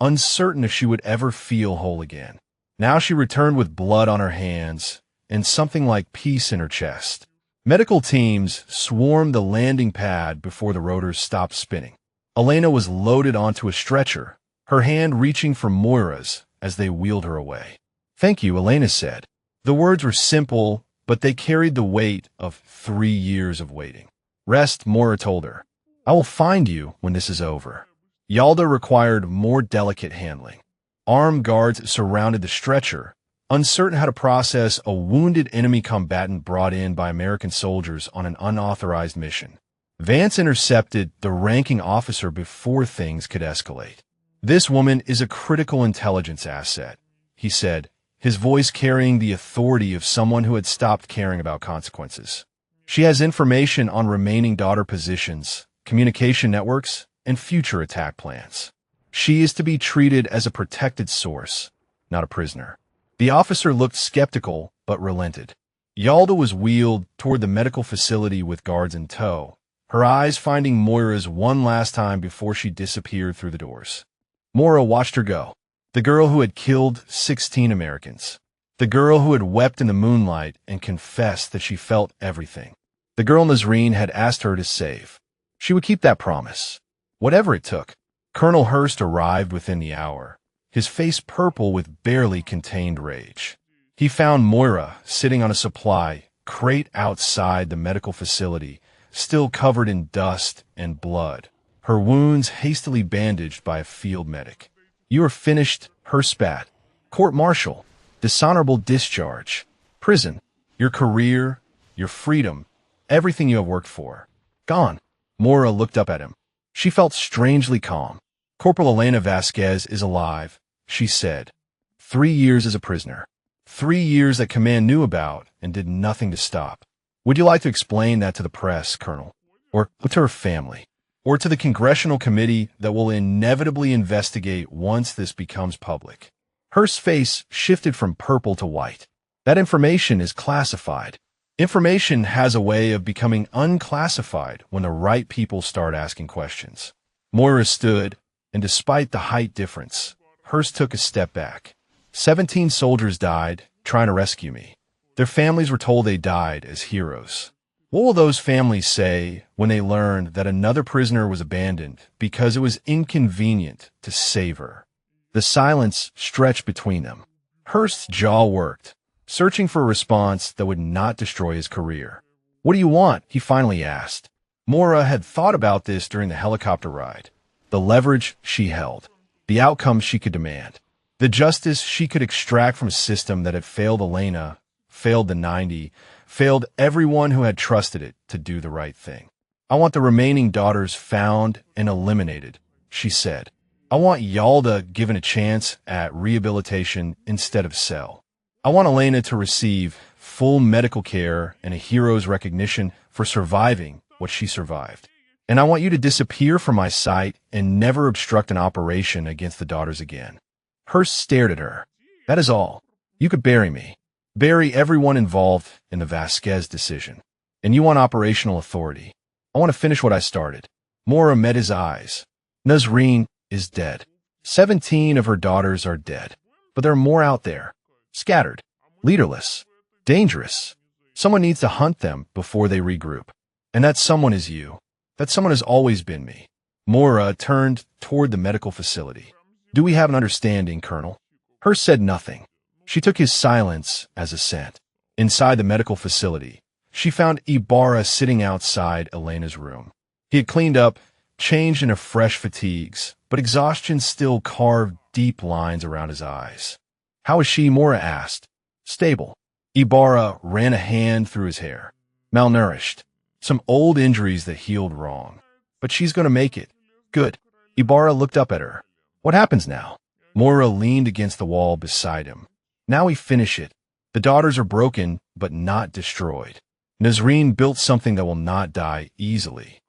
uncertain if she would ever feel whole again. Now she returned with blood on her hands and something like peace in her chest. Medical teams swarmed the landing pad before the rotors stopped spinning. Elena was loaded onto a stretcher, her hand reaching for Moira's as they wheeled her away. "Thank you," Elena said. The words were simple, but they carried the weight of 3 years of waiting. "Rest," Moira told her. "I will find you when this is over." Yalda required more delicate handling. Armed guards surrounded the stretcher, uncertain how to process a wounded enemy combatant brought in by American soldiers on an unauthorized mission. Vance intercepted the ranking officer before things could escalate. "This woman is a critical intelligence asset," he said, his voice carrying the authority of someone who had stopped caring about consequences. "She has information on remaining daughter positions, communication networks, and future attack plans. She is to be treated as a protected source, not a prisoner." The officer looked skeptical but relented. Yalda was wheeled toward the medical facility with guards in tow, her eyes finding Moira's one last time before she disappeared through the doors. Moira watched her go. The girl who had killed 16 Americans. The girl who had wept in the moonlight and confessed that she felt everything. The girl Nazreen had asked her to save. She would keep that promise, whatever it took. Colonel Hurst arrived within the hour, his face purple with barely contained rage. He found Moira sitting on a supply crate outside the medical facility, still covered in dust and blood, her wounds hastily bandaged by a field medic. "You are finished," Hurst spat. "Court-martial, dishonorable discharge, prison, your career, your freedom, everything you have worked for. Gone." Moira looked up at him. She felt strangely calm. "Corporal Elena Vasquez is alive," she said. 3 years as a prisoner. 3 years that command knew about and did nothing to stop. Would you like to explain that to the press, Colonel? Or to her family? Or to the congressional committee that will inevitably investigate once this becomes public?" Hurst's face shifted from purple to white. "That information is classified. Information has a way of becoming unclassified when the right people start asking questions." Moira stood, and despite the height difference, Hurst took a step back. 17 soldiers died trying to rescue me. Their families were told they died as heroes. What will those families say when they learned that another prisoner was abandoned because it was inconvenient to save her? The silence stretched between them. Hurst's jaw worked, searching for a response that would not destroy his career. "What do you want?" he finally asked. Moira had thought about this during the helicopter ride. The leverage she held, the outcome she could demand, the justice she could extract from a system that had failed Elena, failed the 90, failed everyone who had trusted it to do the right thing. "I want the remaining daughters found and eliminated," she said. "I want Yalda given a chance at rehabilitation instead of cell. I want Elena to receive full medical care and a hero's recognition for surviving what she survived. And I want you to disappear from my sight and never obstruct an operation against the daughters again." Hurst stared at her. "That is all. You could bury me. Bury everyone involved in the Vasquez decision. And you want operational authority. I want to finish what I started." Moira met his eyes. "Nazreen is dead. 17 of her daughters are dead. But there are more out there. Scattered. Leaderless. Dangerous. Someone needs to hunt them before they regroup. And that someone is you. That someone has always been me." Moira turned toward the medical facility. "Do we have an understanding, Colonel?" Hurst said nothing. She took his silence as assent. Inside the medical facility, she found Ibarra sitting outside Elena's room. He had cleaned up, changed into fresh fatigues, but exhaustion still carved deep lines around his eyes. "How is she?" Moira asked. "Stable." Ibarra ran a hand through his hair. "Malnourished. Some old injuries that healed wrong. But she's going to make it. Good." Ibarra looked up at her. "What happens now?" Moira leaned against the wall beside him. "Now we finish it. The daughters are broken, but not destroyed. Nazreen built something that will not die easily.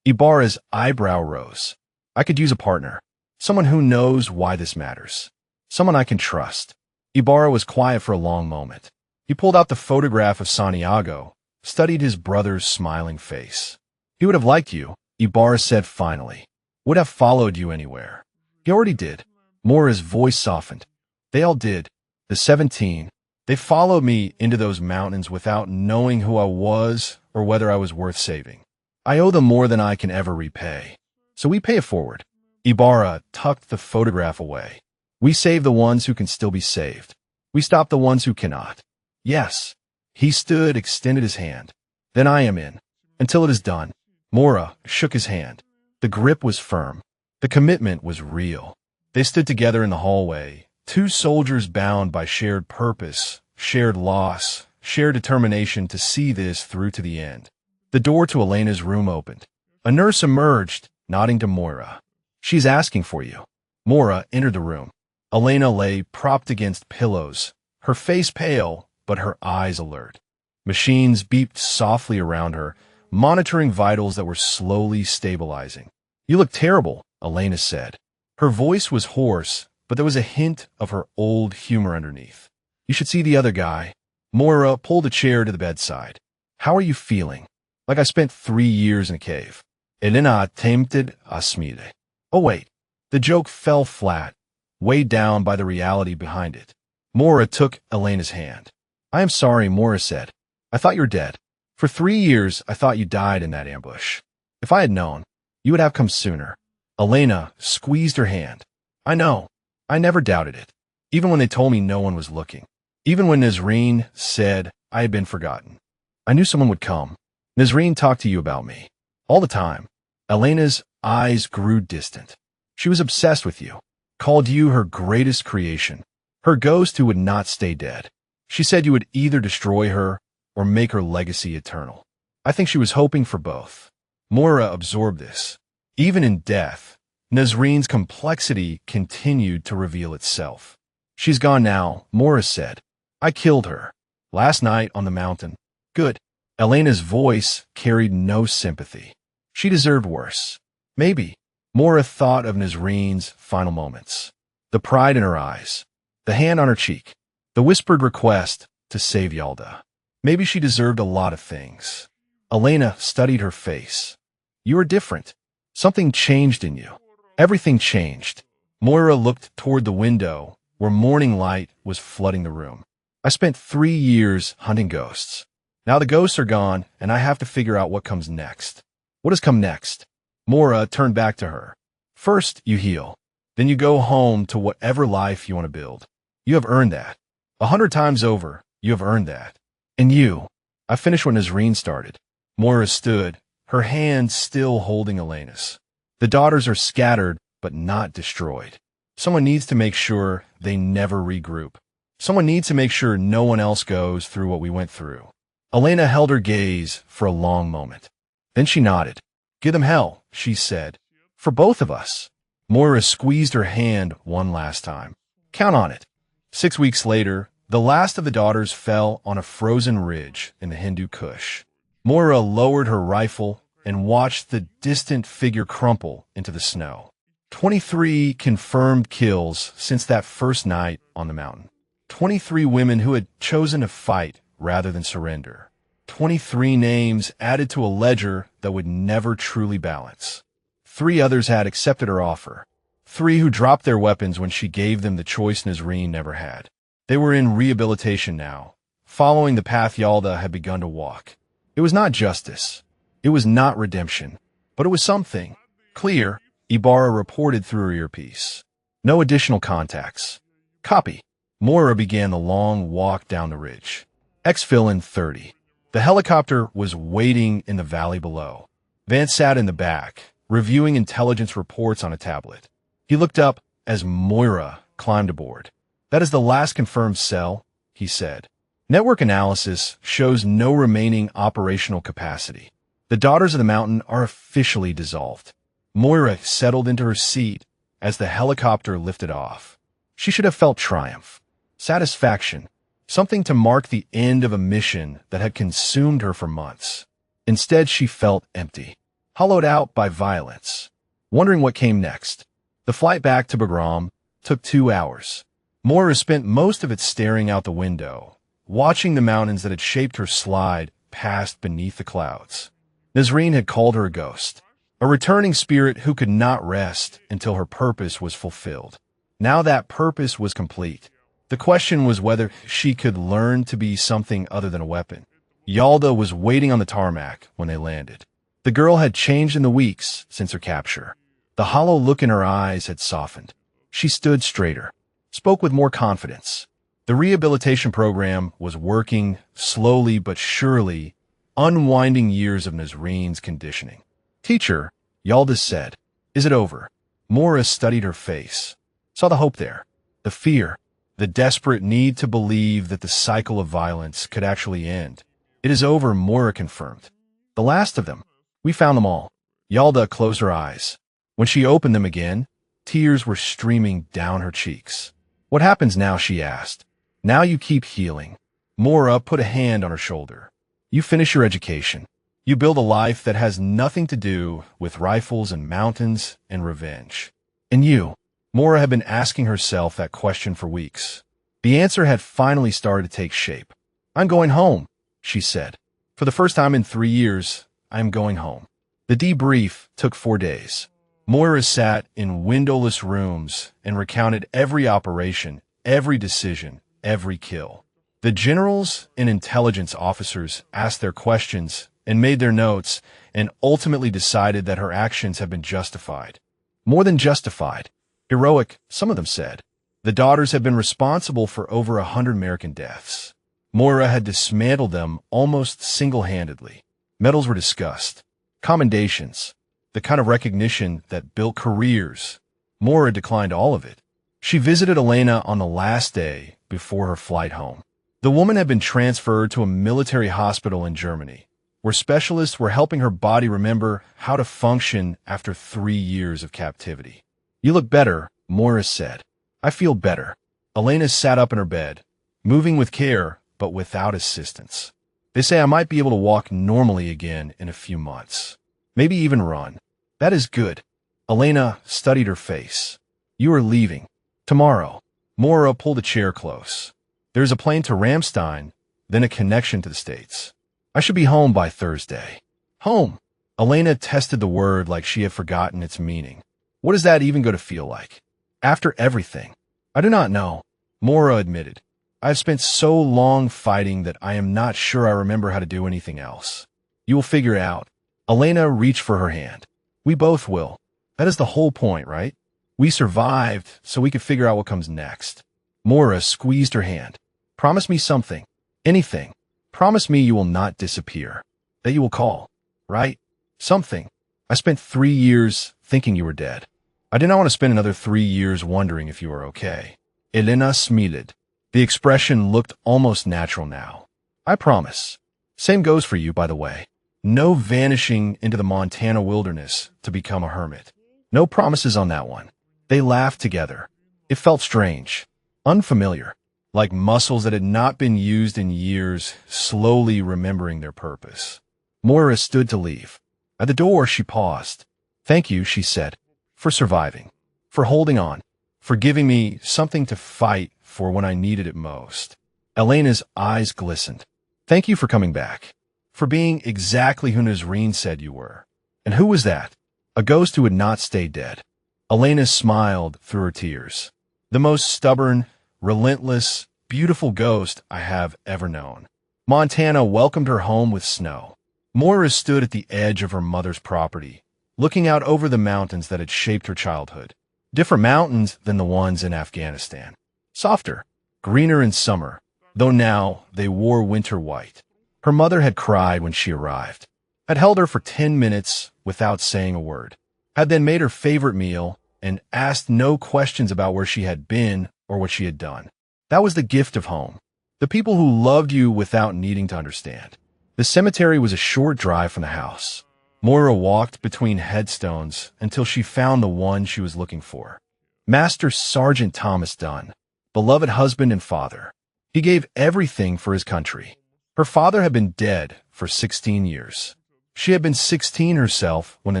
Ibarra's eyebrow rose. "I could use a partner. Someone who knows why this matters. Someone I can trust." Ibarra was quiet for a long moment. He pulled out the photograph of Santiago, studied his brother's smiling face. "He would have liked you," Ibarra said finally. "Would have followed you anywhere. He already did." Moira's voice softened. "They all did. The 17. They followed me into those mountains without knowing who I was or whether I was worth saving. I owe them more than I can ever repay. So we pay it forward." Ibarra tucked the photograph away. "We save the ones who can still be saved. We stop the ones who cannot." "Yes." He stood, extended his hand. "Then I am in. Until it is done." Moira shook his hand. The grip was firm. The commitment was real. They stood together in the hallway, two soldiers bound by shared purpose, shared loss, shared determination to see this through to the end. The door to Elena's room opened. A nurse emerged, nodding to Moira. "She's asking for you." Moira entered the room. Elena lay propped against pillows, her face pale, but her eyes alert. Machines beeped softly around her, monitoring vitals that were slowly stabilizing. "You look terrible," Elena said. Her voice was hoarse, but there was a hint of her old humor underneath. "You should see the other guy." Moira pulled a chair to the bedside. "How are you feeling?" "Like I spent 3 years in a cave." Elena attempted a smile. "Oh wait." The joke fell flat, weighed down by the reality behind it. Moira took Elena's hand. "I am sorry," Moira said. "I thought you were dead. For 3 years, I thought you died in that ambush. If I had known, you would have come sooner." Elena squeezed her hand. "I know. I never doubted it. Even when they told me no one was looking. Even when Nazreen said I had been forgotten. I knew someone would come. Nazreen talked to you about me. All the time." Elena's eyes grew distant. "She was obsessed with you. Called you her greatest creation. Her ghost who would not stay dead. She said you would either destroy her or make her legacy eternal. I think she was hoping for both." Moira absorbed this. Even in death, Nazreen's complexity continued to reveal itself. "She's gone now," Moira said. "I killed her. Last night on the mountain." "Good." Elena's voice carried no sympathy. "She deserved worse." "Maybe." Moira thought of Nazreen's final moments. The pride in her eyes. The hand on her cheek. The whispered request to save Yalda. Maybe she deserved a lot of things. Elena studied her face. "You are different. Something changed in you." Everything changed. Moira looked toward the window, where morning light was flooding the room. "I spent 3 years hunting ghosts. Now the ghosts are gone, and I have to figure out what comes next." "What has come next?" Moira turned back to her. "First, you heal. Then you go home to whatever life you want to build. You have earned that. 100 times over, you have earned that. And you." "I finished when Nazreen started." Moira stood, her hand still holding Elena's. "The daughters are scattered, but not destroyed. Someone needs to make sure they never regroup. Someone needs to make sure no one else goes through what we went through." Elena held her gaze for a long moment. Then she nodded. "Give them hell," she said. "For both of us." Moira squeezed her hand one last time. "Count on it." 6 weeks later, the last of the daughters fell on a frozen ridge in the Hindu Kush. Moira lowered her rifle and watched the distant figure crumple into the snow. 23 confirmed kills since that first night on the mountain. 23 women who had chosen to fight rather than surrender. 23 names added to a ledger that would never truly balance. 3 others had accepted her offer. 3 who dropped their weapons when she gave them the choice Nazreen never had. They were in rehabilitation now, following the path Yalda had begun to walk. It was not justice. It was not redemption. But it was something. "Clear," Ibarra reported through her earpiece. "No additional contacts." "Copy." Moira began the long walk down the ridge. Exfil in 30. The helicopter was waiting in the valley below. Vance sat in the back, reviewing intelligence reports on a tablet. He looked up as Moira climbed aboard. "That is the last confirmed cell," he said. "Network analysis shows no remaining operational capacity. The Daughters of the Mountain are officially dissolved." Moira settled into her seat as the helicopter lifted off. She should have felt triumph, satisfaction, something to mark the end of a mission that had consumed her for months. Instead, she felt empty, hollowed out by violence, wondering what came next. The flight back to Bagram took 2 hours. Moira spent most of it staring out the window, watching the mountains that had shaped her slide past beneath the clouds. Nazreen had called her a ghost, a returning spirit who could not rest until her purpose was fulfilled. Now that purpose was complete. The question was whether she could learn to be something other than a weapon. Yalda was waiting on the tarmac when they landed. The girl had changed in the weeks since her capture. The hollow look in her eyes had softened. She stood straighter, spoke with more confidence. The rehabilitation program was working slowly but surely, unwinding years of Nazreen's conditioning. "Teacher," Yalda said, "is it over?" Moira studied her face, saw the hope there, the fear, the desperate need to believe that the cycle of violence could actually end. "It is over," Moira confirmed. The The last of them. We found them all. Yalda closed her eyes. When she opened them again, tears were streaming down her cheeks. What happens now, she asked. Now you keep healing. Mora put a hand on her shoulder. You finish your education. You build a life that has nothing to do with rifles and mountains and revenge. And you? Mora had been asking herself that question for weeks. The answer had finally started to take shape. I'm going home, she said. For the first time in 3 years, I'm going home. The debrief took 4 days. Moira sat in windowless rooms and recounted every operation, every decision, every kill. The generals and intelligence officers asked their questions and made their notes and ultimately decided that her actions had been justified. More than justified. Heroic, some of them said. The daughters had been responsible for over 100 American deaths. Moira had dismantled them almost single-handedly. Medals were discussed. Commendations. The kind of recognition that built careers. Moira declined all of it. She visited Elena on the last day before her flight home. The woman had been transferred to a military hospital in Germany, where specialists were helping her body remember how to function after 3 years of captivity. You look better, Moira said. I feel better. Elena sat up in her bed, moving with care, but without assistance. They say I might be able to walk normally again in a few months. Maybe even run. That is good. Elena studied her face. You are leaving. Tomorrow. Moira pulled a chair close. There is a plane to Ramstein, then a connection to the States. I should be home by Thursday. Home. Elena tested the word like she had forgotten its meaning. What is that even going to feel like? After everything. I do not know, Moira admitted. I have spent so long fighting that I am not sure I remember how to do anything else. You will figure it out. Elena reached for her hand. We both will. That is the whole point, right? We survived, so we could figure out what comes next. Moira squeezed her hand. Promise me something. Anything. Promise me you will not disappear. That you will call. Right? Something. I spent 3 years thinking you were dead. I did not want to spend another 3 years wondering if you were okay. Elena smiled. The expression looked almost natural now. I promise. Same goes for you, by the way. No vanishing into the Montana wilderness to become a hermit. No promises on that one. They laughed together. It felt strange. Unfamiliar. Like muscles that had not been used in years, slowly remembering their purpose. Moira stood to leave. At the door, she paused. Thank you, she said, for surviving, for holding on, for giving me something to fight for when I needed it most. Elena's eyes glistened. Thank you for coming back, for being exactly who Nazreen said you were. And who was that? A ghost who would not stay dead. Elena smiled through her tears. The most stubborn, relentless, beautiful ghost I have ever known. Montana welcomed her home with snow. Moira stood at the edge of her mother's property, looking out over the mountains that had shaped her childhood. Different mountains than the ones in Afghanistan. Softer, greener in summer, though now they wore winter white. Her mother had cried when she arrived, had held her for 10 minutes without saying a word, had then made her favorite meal and asked no questions about where she had been or what she had done. That was the gift of home. The people who loved you without needing to understand. The cemetery was a short drive from the house. Moira walked between headstones until she found the one she was looking for. Master Sergeant Thomas Dunn, beloved husband and father. He gave everything for his country. Her father had been dead for 16 years. She had been 16 herself when the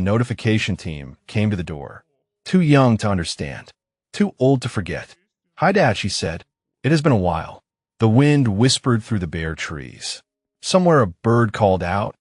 notification team came to the door. Too young to understand. Too old to forget. Hi, Dad, she said. It has been a while. The wind whispered through the bare trees. Somewhere a bird called out,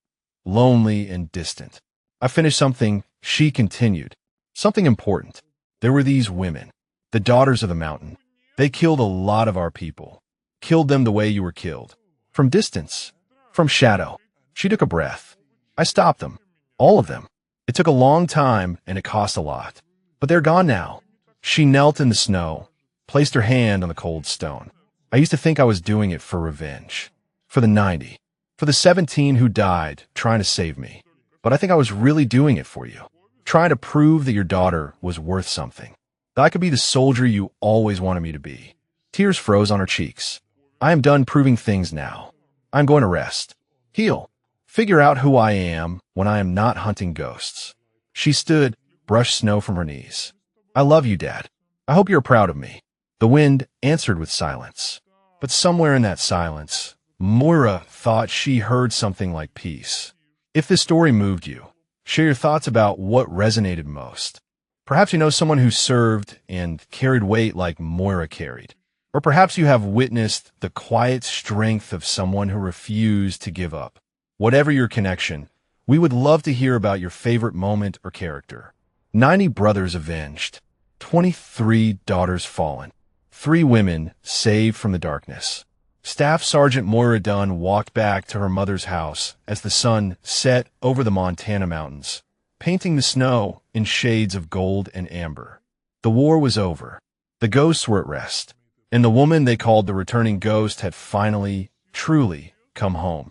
lonely and distant. I finished something, she continued. Something important. There were these women, the daughters of the mountain. They killed a lot of our people. Killed them the way you were killed. From distance. From shadow. She took a breath. I stopped them. All of them. It took a long time and it cost a lot. But they're gone now. She knelt in the snow, placed her hand on the cold stone. I used to think I was doing it for revenge. For the 90. For the 17 who died trying to save me. But I think I was really doing it for you. Trying to prove that your daughter was worth something. That I could be the soldier you always wanted me to be. Tears froze on her cheeks. I am done proving things now. I'm going to rest. Heal. Figure out who I am when I am not hunting ghosts. She stood, brushed snow from her knees. I love you, Dad. I hope you're proud of me. The wind answered with silence. But somewhere in that silence, Moira thought she heard something like peace. If this story moved you, share your thoughts about what resonated most. Perhaps you know someone who served and carried weight like Moira carried. Or perhaps you have witnessed the quiet strength of someone who refused to give up. Whatever your connection, we would love to hear about your favorite moment or character. 90 brothers avenged, 23 daughters fallen, 3 women saved from the darkness. Staff Sergeant Moira Dunn walked back to her mother's house as the sun set over the Montana mountains, painting the snow in shades of gold and amber. The war was over. The ghosts were at rest, and the woman they called the returning ghost had finally, truly come home.